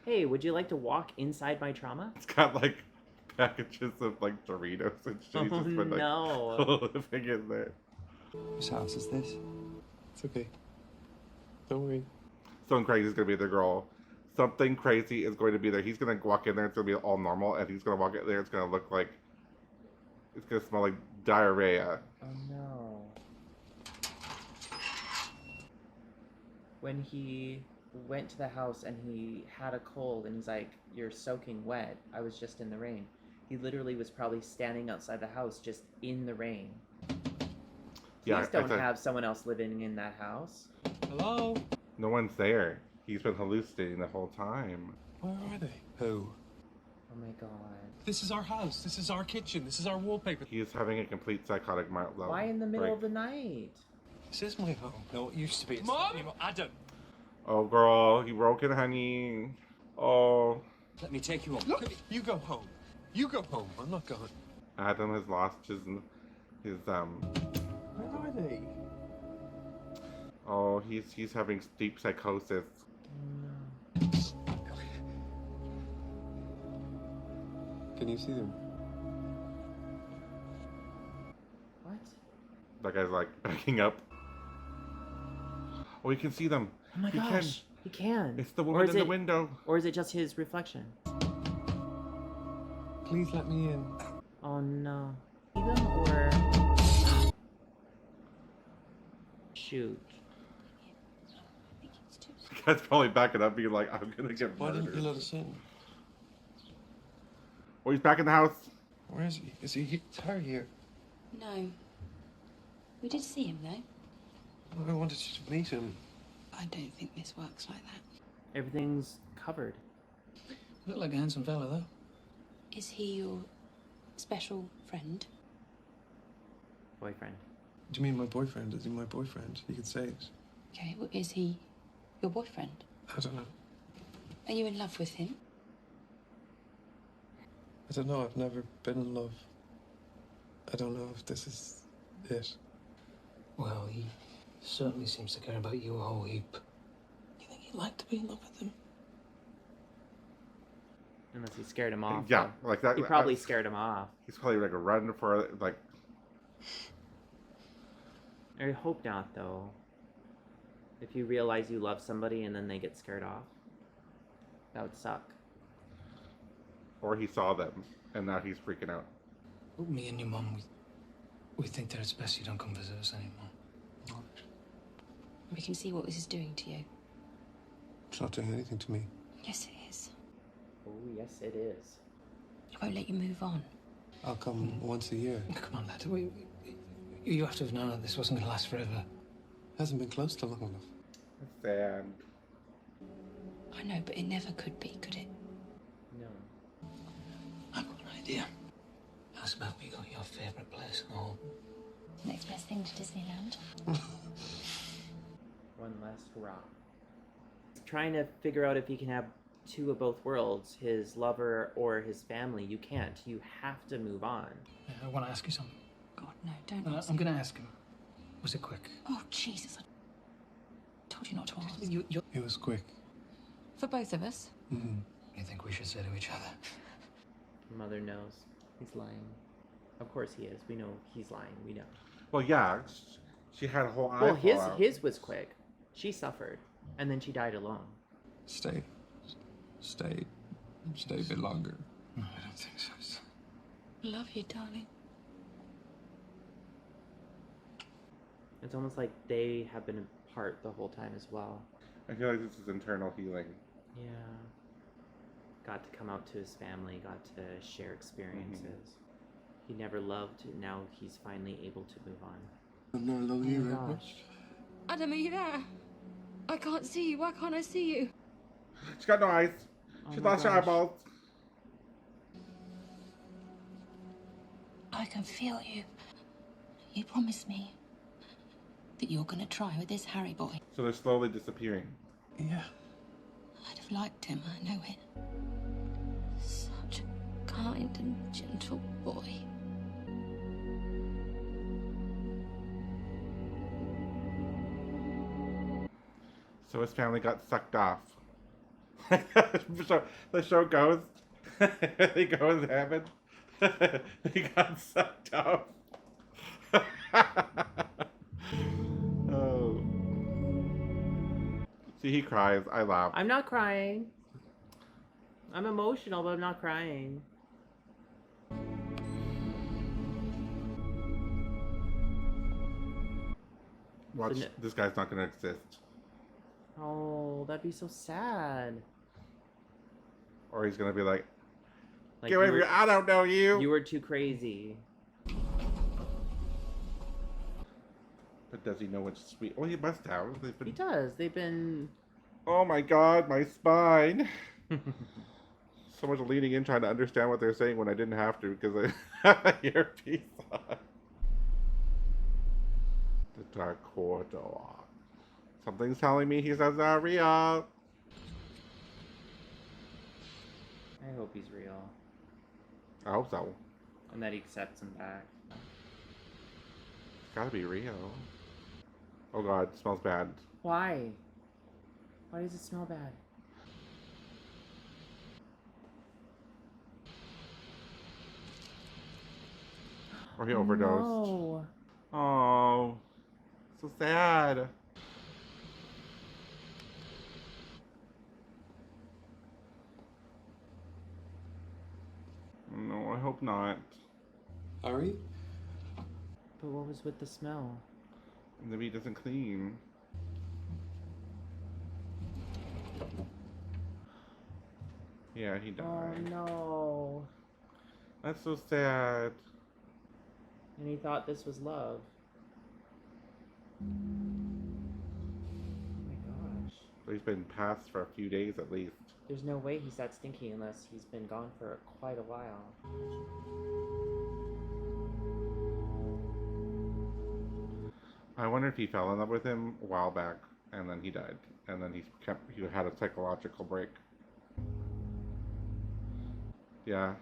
Hey, would you like to walk inside my trauma? It's got like packages of like Doritos and shit. He's Oh, just been, like, no. living in there. Whose house is this? It's okay. Don't worry. Something crazy is gonna be the girl. Something crazy is going to be there. He's gonna walk in there. It's gonna be all normal, and he's gonna walk in there. It's gonna look like. It's gonna smell like diarrhea. Oh no. When he went to the house and he had a cold and he's like, "You're soaking wet. I was just in the rain." He literally was probably standing outside the house just in the rain. Yeah, Please don't have someone else living in that house. Hello? No one's there. He's been hallucinating the whole time. Where are they? Who? Oh my god. This is our house. This is our kitchen. This is our wallpaper. He's having a complete psychotic meltdown. Why in the middle of the night? This is my home. No, it used to be. It's Mom? Adam! Oh, girl, he broke it, honey. Oh, Let me take you home. Look, you go home. You go home. I'm not going. Adam has lost his Where are they? Oh, he's having deep psychosis. Can you see them? What? That guy's like backing up. Oh, he can see them. Oh my He can. gosh. He can. It's the Or woman is in the it- window. Or is it just his reflection? Please let me in. Oh no. See them or... Shoot. The guy's probably backing up, being like, "I'm gonna get Why didn't you murdered." let us in? Oh, he's back in the house. Where is he? Is he It's her here? No. We did see him, though. I wanted you to meet him. I don't think this works like that. Everything's covered. Look like a handsome fella, though. Is he your special friend? Boyfriend. Do you mean my boyfriend? Is he my boyfriend? You could say it. Okay, well, is he your boyfriend? I don't know. Are you in love with him? I don't know. I've never been in love. I don't know if this is it. Well, he certainly seems to care about you a whole heap. You think he'd like to be in love with him? Unless he scared him off. Yeah, though. like that. He probably scared him off. He's probably like a run for like. I hope not, though. If you realize you love somebody and then they get scared off, that would suck. Or he saw them, and now he's freaking out. Me and your mum, we think that it's best you don't come visit us anymore. We can see what this is doing to you. It's not doing anything to me. Yes, it is. Oh, yes, it is. It won't let you move on. I'll come once a year. Come on, lad. You have to have known that this wasn't going to last forever. Hasn't been close to long enough. Sad. I know, but it never could be, could it? No. I've got an idea. How's about we got your favourite place at home? Next best thing to Disneyland. One last hurrah. Trying to figure out if he can have two of both worlds, his lover or his family. You can't. You have to move on. I want to ask you something. God, no, don't ask I'm me. going to ask him. Was it quick? Oh, Jesus. I told you not to ask. It was quick. For both of us? Mm-hmm. You think we should say to each other? Mother knows. He's lying. Of course he is. We know he's lying. We know. Well, yeah, she had a whole eye. Well, fall out. his was quick. She suffered, and then she died alone. Stay. Stay a bit longer. No, I don't think so. son. Love you, darling. It's almost like they have been apart the whole time as well. I feel like this is internal healing. Yeah. Got to come out to his family, got to share experiences. He never loved, now he's finally able to move on. I'm not loving you Oh my very much. gosh. Adam, are you there? I can't see you. Why can't I see you? She's got no eyes. Oh She's my lost her gosh. eyeballs. I can feel you. You promised me that you're going to try with this Harry boy. So they're slowly disappearing. Yeah. I'd have liked him, I know it. Such a kind and gentle boy. So his family got sucked off. The show goes. They go in heaven. They got sucked off. Oh. See, he cries. I laugh. I'm not crying. I'm emotional, but I'm not crying. Watch, this guy's not gonna exist. Oh, that'd be so sad. Or he's gonna be like, Like, get away from me, I don't know you. You were too crazy. But does he know what's sweet? Oh, he must have. He does. They've been... Oh my god, my spine. So much leaning in trying to understand what they're saying when I didn't have to because I have a earpiece on. The dark corridor. Something's telling me he's not real. I hope he's real. I hope so. And that he accepts him back. It's gotta be real. Oh god, it smells bad. Why? Why does it smell bad? Or he overdosed. No. Oh, so sad. No, I hope not. Harry? But what was with the smell? Maybe he doesn't clean. Yeah, he died. Oh no. That's so sad. And he thought this was love. Oh my gosh. But he's been passed for a few days at least. There's no way he's that stinky unless he's been gone for quite a while. I wonder if he fell in love with him a while back and then he died. And then he had a psychological break. Yeah.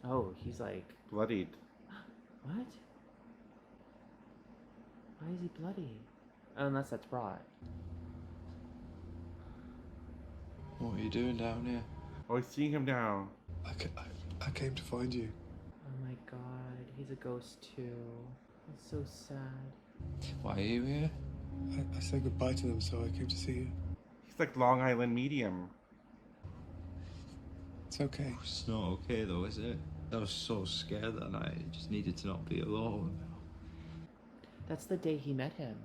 Oh, he's like... Bloodied. What? Why is he bloody? Oh, unless that's rot. What are you doing down here? Oh, he's seeing him now. I came to find you. Oh my god, he's a ghost too. It's so sad. Why are you here? I said goodbye to them, so I came to see you. He's like Long Island medium. It's okay. It's not okay though, is it? I was so scared that night. I just needed to not be alone. That's the day he met him.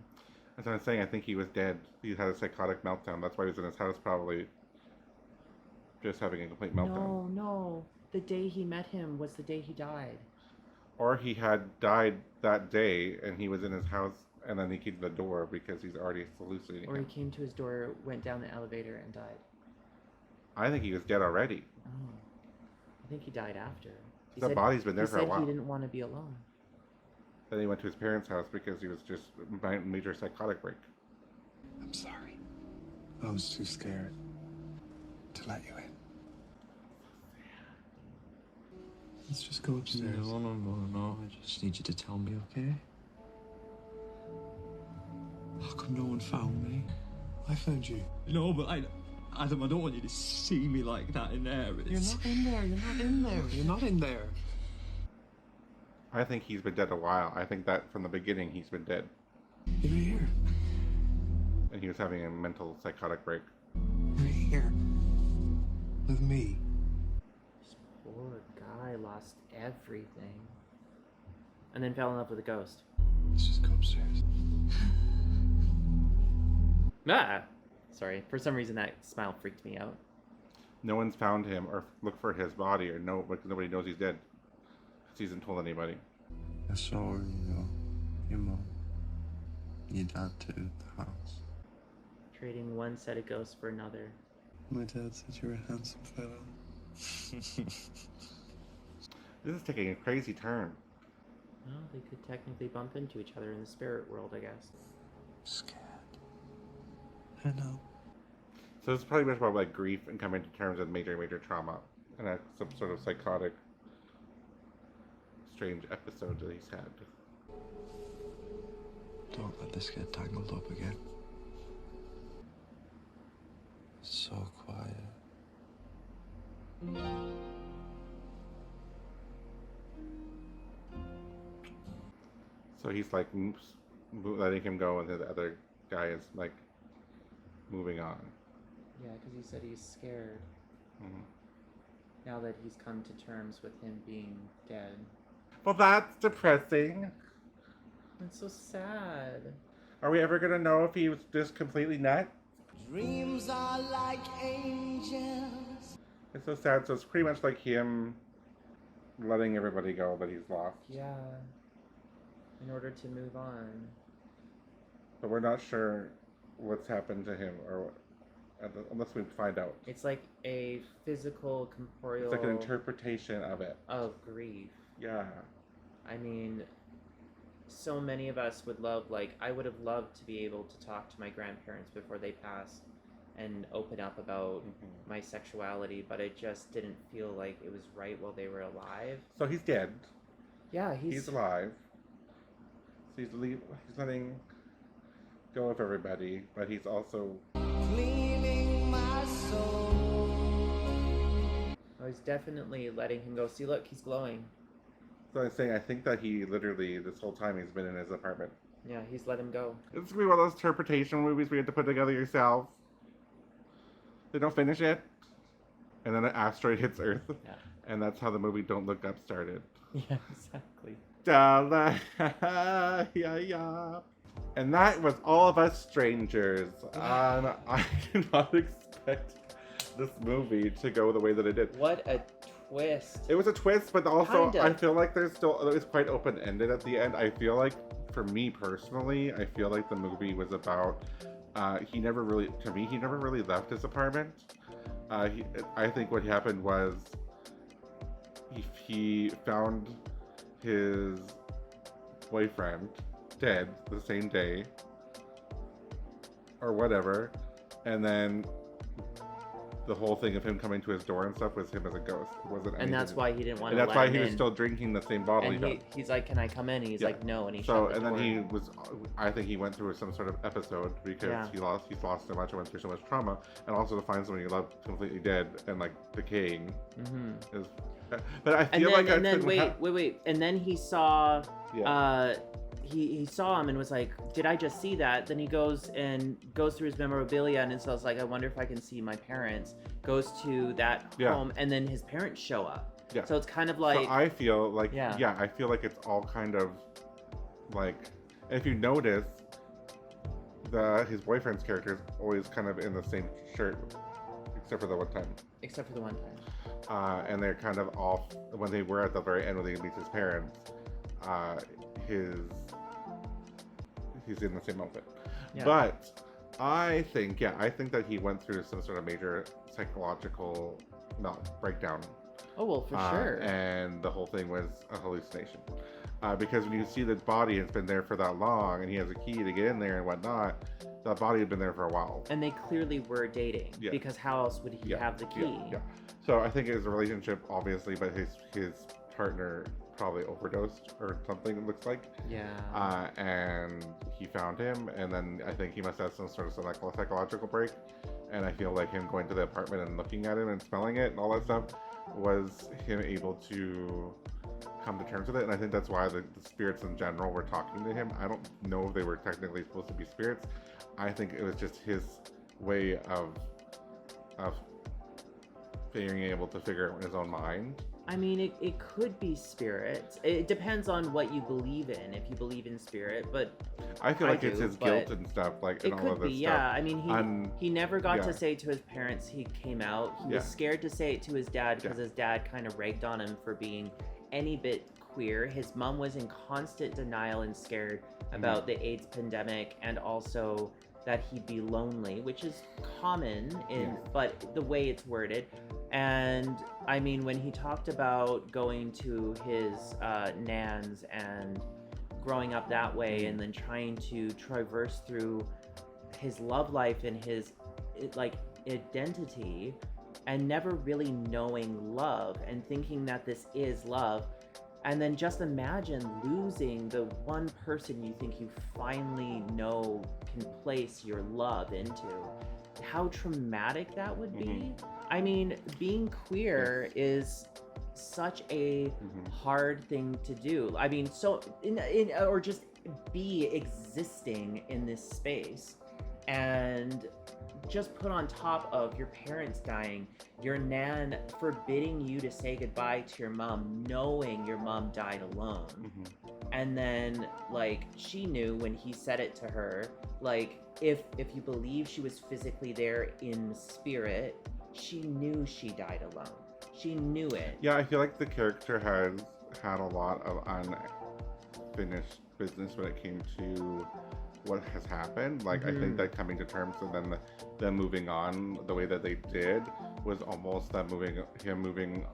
As I was saying, I think he was dead. He had a psychotic meltdown. That's why he was in his house, probably just having a complete meltdown. No. The day he met him was the day he died. Or he had died that day and he was in his house and then he came to the door because he's already hallucinating. Or he came to his door, went down the elevator, and died. I think he was dead already. Oh. I think he died after. The body's been there for a while. He didn't want to be alone. Then he went to his parents' house because he was just major psychotic break. I'm sorry. I was too scared to let you in. Let's just go upstairs. No. I just need you to tell me, okay? How come no one found me? I found you. No, but Adam, I don't want you to see me like that in there. You're not in there. You're not in there. You're not in there. I think he's been dead a while. I think that from the beginning he's been dead. You're here. And he was having a mental psychotic break. You're here. With me. This poor guy lost everything. And then fell in love with a ghost. Let's just go upstairs. Ah! Sorry, for some reason that smile freaked me out. No one's found him or looked for his body or because nobody knows he's dead. Because he hasn't told anybody. I saw her, your mom, your dad too, at the house. Trading one set of ghosts for another. My dad said you were a handsome fellow. This is taking a crazy turn. Well, they could technically bump into each other in the spirit world, I guess. Scared. I know. So it's pretty much about like grief and coming to terms with major trauma and some sort of psychotic, strange episode that he's had. Don't let this get tangled up again. So quiet. So he's like letting him go, and the other guy is like moving on. Yeah, because he said he's scared Mhm. now that he's come to terms with him being dead. Well, that's depressing. That's so sad. Are we ever gonna know if he was just completely nuts? Dreams are like angels. It's so sad. So it's pretty much like him letting everybody go that he's lost. Yeah. In order to move on. But we're not sure what's happened to him, or unless we find out. It's like a physical, corporeal... It's like an interpretation of it. Of grief. Yeah. I mean, so many of us would love, like, I would have loved to be able to talk to my grandparents before they passed and open up about my sexuality, but it just didn't feel like it was right while they were alive. So he's dead. Yeah, He's alive. So he's letting go of everybody, but he's also Cleaning my soul. I was definitely letting him go. See, look, he's glowing. So I'm saying, I think that he literally, this whole time, he's been in his apartment. Yeah, he's let him go. It's gonna be one of those interpretation movies where you have to put together yourself. They don't finish it, and then an asteroid hits Earth, Yeah. and that's how the movie Don't Look Up started. Yeah, exactly. Yeah. And that was All of Us Strangers. I did not expect this movie to go the way that it did. What a twist. It was a twist, but also Kinda. I feel like it was quite open-ended at the end. I feel like, for me personally, I feel like the movie was about, he never really left his apartment. I think what happened was he found his boyfriend dead the same day, or whatever, and then the whole thing of him coming to his door and stuff was him as a ghost. It wasn't And that's anything. why he didn't want And to that's let why him he was in. still drinking the same bottle. And he's like, can I come in? And he's Yeah. like, no. And he So, shut the and then door. he was, I think he went through some sort of episode because Yeah. he's lost so much and went through so much trauma, and also to find somebody you love completely dead and like decaying is. But I feel like wait, and then he saw, Yeah. he saw him and was like, did I just see that? Then he goes through his memorabilia and it's like, I wonder if I can see my parents. Goes to that Yeah. home, and then his parents show up. Yeah. So it's kind of like, So I feel like, Yeah. I feel like it's all kind of like, if you notice, his boyfriend's character is always kind of in the same shirt, except for the one time. And they're kind of off when they were at the very end when they meet his parents. He's in the same outfit. Yeah. But I think that he went through some sort of major psychological breakdown. Oh, well, for sure. And the whole thing was a hallucination. Because when you see the body, it's been there for that long, and he has a key to get in there and whatnot, that body had been there for a while. And they clearly were dating, Yeah. because how else would he have the key? Yeah. So I think it was a relationship, obviously, but his partner probably overdosed or something, it looks like. Yeah. And he found him, and then I think he must have some sort of psychological break. And I feel like him going to the apartment and looking at him and smelling it and all that stuff was him able to come to terms with it. And I think that's why the spirits in general were talking to him. I don't know if they were technically supposed to be spirits. I think it was just his way of being able to figure it in his own mind. I mean, it could be spirits. It depends on what you believe in, if you believe in spirit, but I feel like it's his guilt and stuff, like, and all of this stuff. Yeah. I mean, he never got to say to his parents he came out. He was scared to say it to his dad because his dad kind of ragged on him for being any bit queer. His mom was in constant denial and scared about the AIDS pandemic, and also that he'd be lonely, which is common but the way it's worded. And I mean, when he talked about going to his nan's and growing up that way, and then trying to traverse through his love life and his identity, and never really knowing love and thinking that this is love, and then just imagine losing the one person you think you finally know can place your love into. how traumatic that would be. I mean, being queer is such a hard thing to do. I mean, so or just be existing in this space, and just put on top of your parents dying, your nan forbidding you to say goodbye to your mom, knowing your mom died alone. And then, like, she knew when he said it to her, like, if you believe she was physically there in spirit, she knew she died alone. She knew it. Yeah, I feel like the character has had a lot of unfinished business when it came to what has happened. Like, I think that coming to terms and then them moving on the way that they did was almost that him moving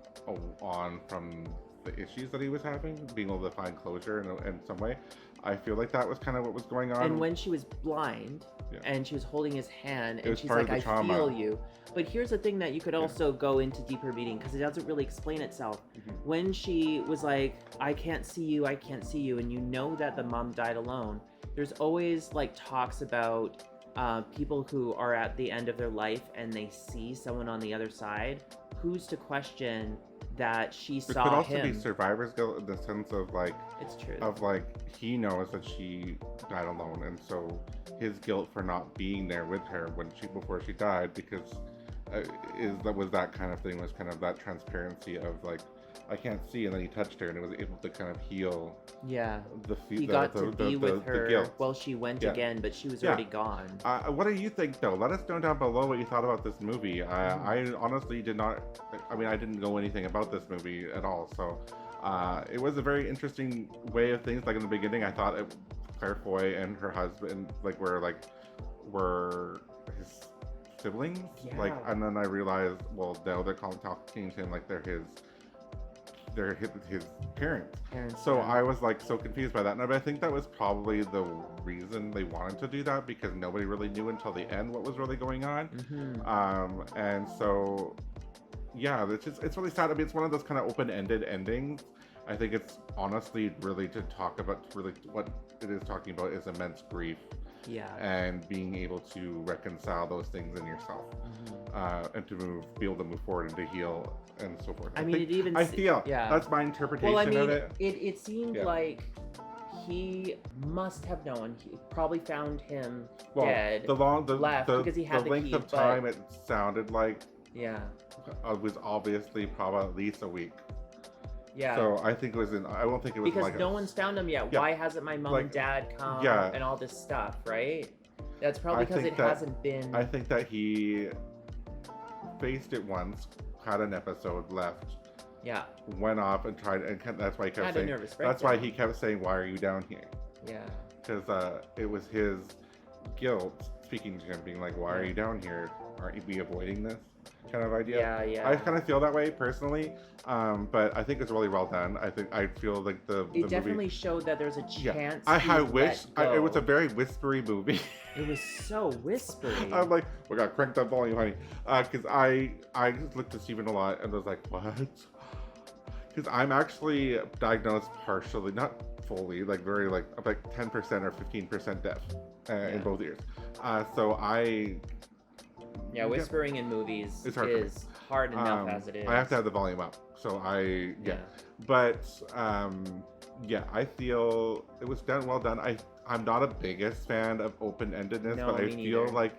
on from the issues that he was having, being able to find closure in some way. I feel like that was kind of what was going on. And when she was blind and she was holding his hand and she's like, I trauma. feel you. But here's the thing that you could also go into deeper reading, because it doesn't really explain itself. When she was like, I can't see you, and you know that the mom died alone, there's always like talks about people who are at the end of their life and they see someone on the other side. Who's to question that she saw him? It could also be survivor's guilt in the sense of like, it's true. Of like, he knows that she died alone, and so his guilt for not being there with her before she died, because was that kind of thing, was kind of that transparency of like, I can't see, and then he touched her and it was able to kind of heal. Yeah. He got to be with her. Well, she went again, but she was already gone. What do you think, though? Let us know down below what you thought about this movie. I honestly did not. I mean, I didn't know anything about this movie at all, so it was a very interesting way of things. Like in the beginning, I thought Claire Foy and her husband were his siblings. Like, and then I realized, well, now they're talking to him like they're his parents. So I was like so confused by that, and I think that was probably the reason they wanted to do that, because nobody really knew until the end what was really going on. And so yeah, it's really sad. I mean, it's one of those kind of open-ended endings. I think it's honestly really to talk about, really what it is talking about is immense grief. And being able to reconcile those things in yourself, and to be able to move forward and to heal and so forth. I mean, I feel that's my interpretation of it. It seemed like he must have known. He probably found him dead. Because he had the length key, of time it sounded like was obviously probably at least a week. Yeah. So I think it was I don't think it was because no one's found him yet. Why hasn't my mom and dad come? And all this stuff, right? That's probably because it hasn't been. I think that he faced it once, had an episode left. Went off and tried, and that's why he kept saying. That's why he kept saying, "Why are you down here?" Because it was his guilt speaking to him, being like, "Why are you down here? Aren't you avoiding this?" Kind of idea. I kind of feel that way personally, but I think it's really well done. I feel like it definitely movie showed that there's a chance. I wish it was a very whispery movie. It was so whispery. I'm like, we got cranked up volume, honey, because I just looked at Steven a lot and was like, what? Because I'm actually diagnosed partially, not fully, like very like 10% or 15% deaf in both ears. So whispering in movies is hard enough as it is. I have to have the volume up, so But I feel it was well done. I'm not a biggest fan of open-endedness, but I feel like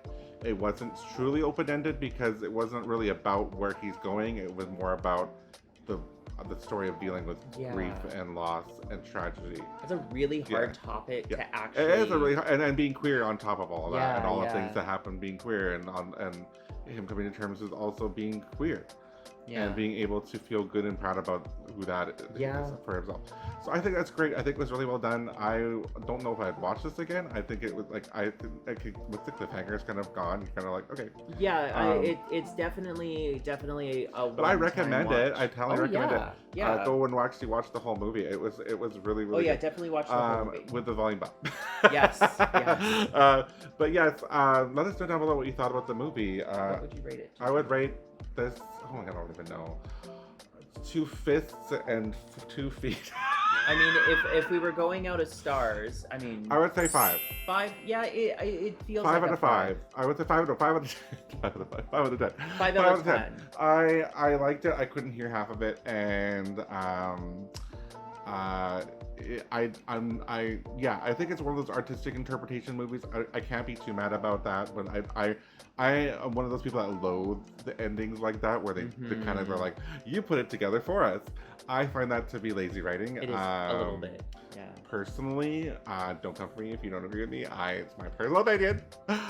it wasn't truly open-ended because it wasn't really about where he's going. It was more about the story of dealing with grief and loss and tragedy. It's a really hard topic to actually. It is a really hard, and being queer on top of all of that, and all the things that happen being queer, and him coming to terms with also being queer. And being able to feel good and proud about who that is for himself. So I think that's great. I think it was really well done. I don't know if I'd watch this again. I think it was like with the cliffhangers kind of gone, you're kind of like, okay. It's definitely a. But I recommend it. I totally recommend it. Go and actually watch the whole movie. It was really really. Good. Definitely watch the whole movie with the volume up. Yes. But yes, let us know down below what you thought about the movie. What would you rate it? I would rate this. Oh my god, I don't even know. 2 fists and 2 feet. I mean, if we were going out of stars, I mean, I would say 5. 5. Yeah, it feels 5 like out a of 5. I would say 5 out of 5 out of 10. 5 out of 5. 5 out of 10. 5 out of 10. I liked it. I couldn't hear half of it, and I think it's one of those artistic interpretation movies. I can't be too mad about that, but I am one of those people that loathe the endings like that, where they kind of are like, you put it together for us. I find that to be lazy writing. It is a little bit, yeah. Personally, don't come for me if you don't agree with me. It's my personal opinion.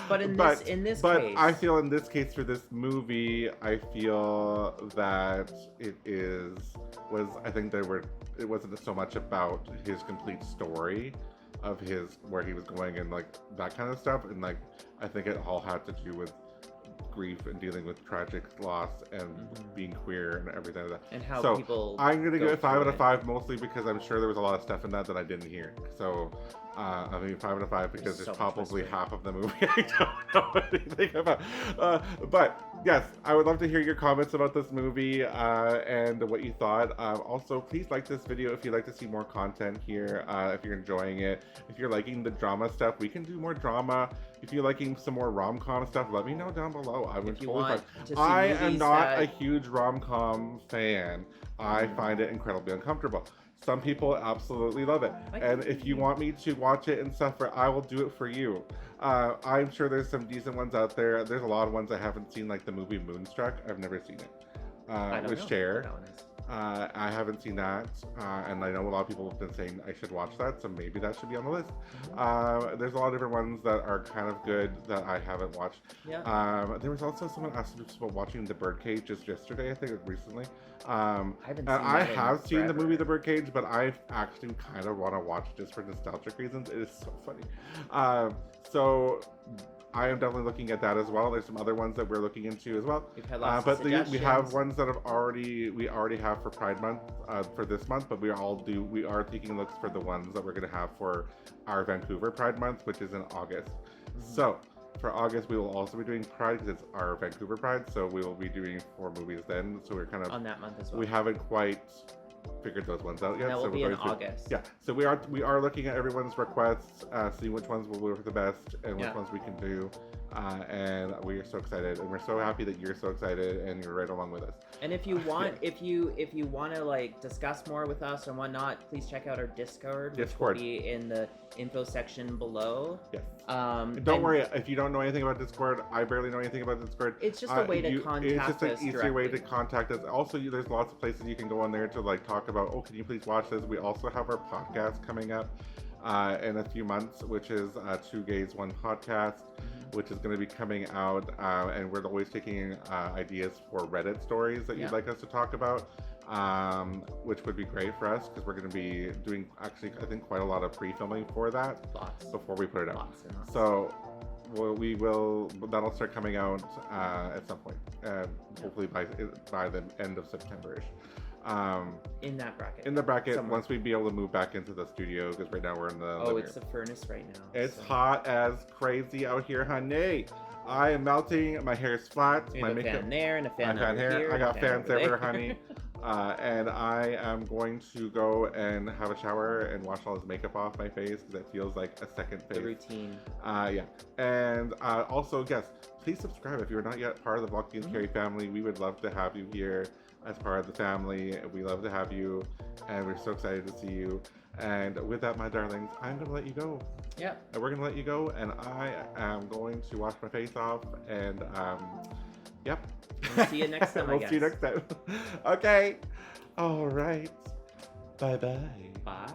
But in this case, I feel in this case for this movie, I feel that it wasn't so much about his complete story of where he was going and like that kind of stuff, and like I think it all had to do with grief and dealing with tragic loss and being queer and everything like that. And how people I'm gonna give it 5 out of it. 5, mostly because I'm sure there was a lot of stuff in that I didn't hear. So I mean 5 out of 5 because There's it's so much probably mystery. half of the movie I don't know anything about. But yes, I would love to hear your comments about this movie and what you thought. Also, please like this video if you'd like to see more content here. If you're enjoying it, if you're liking the drama stuff, we can do more drama. If you're liking some more rom-com stuff, let me know down below. I would If you totally want fine. to see I am movies not a that- huge rom-com fan. I find it incredibly uncomfortable. Some people absolutely love it. And if you want me to watch it and suffer, I will do it for you. I'm sure there's some decent ones out there. There's a lot of ones I haven't seen, like the movie Moonstruck. I've never seen it. I don't With know Cher. what that one is. I haven't seen that, and I know a lot of people have been saying I should watch that, so maybe that should be on the list. There's a lot of different ones that are kind of good that I haven't watched. Yeah. There was also someone asked me about watching The Birdcage just yesterday, I think it was recently. I haven't seen I that in have seen the forever. movie The Birdcage, but I actually kind of want to watch it just for nostalgic reasons. It is so funny. So I am definitely looking at that as well. There's some other ones that we're looking into as well. We've had lots But of we have suggestions. ones that we already have for Pride Month for this month, but we are taking looks for the ones that we're going to have for our Vancouver Pride Month, which is in August. So for August, we will also be doing Pride because it's our Vancouver Pride, so we will be doing 4 movies then. So we're kind of on that month as well. we haven't quite figured those ones out yet. That will so be we're in going through- August. Yeah, so we are looking at everyone's requests, seeing which ones will work the best and which Yeah. ones we can do. And we are so excited, and we're so happy that you're so excited and you're right along with us. And if you want, if you want to like discuss more with us and whatnot, please check out our Discord, which will be in the info section below. Yes. And Don't worry if you don't know anything about Discord. I barely know anything about Discord. It's just a way to contact It's just an us easier way to directly. contact us. Also, there's lots of places you can go on there to like talk about. Oh, can you please watch this? We also have our podcast coming up in a few months, which is 2 Gays 1 Podcast, which is going to be coming out, and we're always taking ideas for Reddit stories that you'd like us to talk about, which would be great for us because we're going to be doing actually I think quite a lot of pre-filming for that before we put it out. Lots and lots. So that'll start coming out at some point, hopefully by the end of September-ish. In that bracket. In the bracket, Somewhere. once we be able to move back into the studio, because right now we're in the Oh, living it's room. the furnace right now. It's so. hot as crazy out here, honey. I am melting. My hair is flat. There's my a makeup. fan there and a fan my fan over here. here. I got a fan fans over everywhere, there. honey. And I am going to go and have a shower and wash all this makeup off my face because it feels like a second face. The routine. Yeah. And also, yes, please subscribe if you're not yet part of the Vlog Kerry family. We would love to have you here as part of the family. We love to have you, and we're so excited to see you. And with that, my darlings, I'm going to let you go. Yeah. And we're going to let you go, and I am going to wash my face off, and yep. We'll see you next time, I We'll see you guess. next time. Okay. All right. Bye-bye. Bye.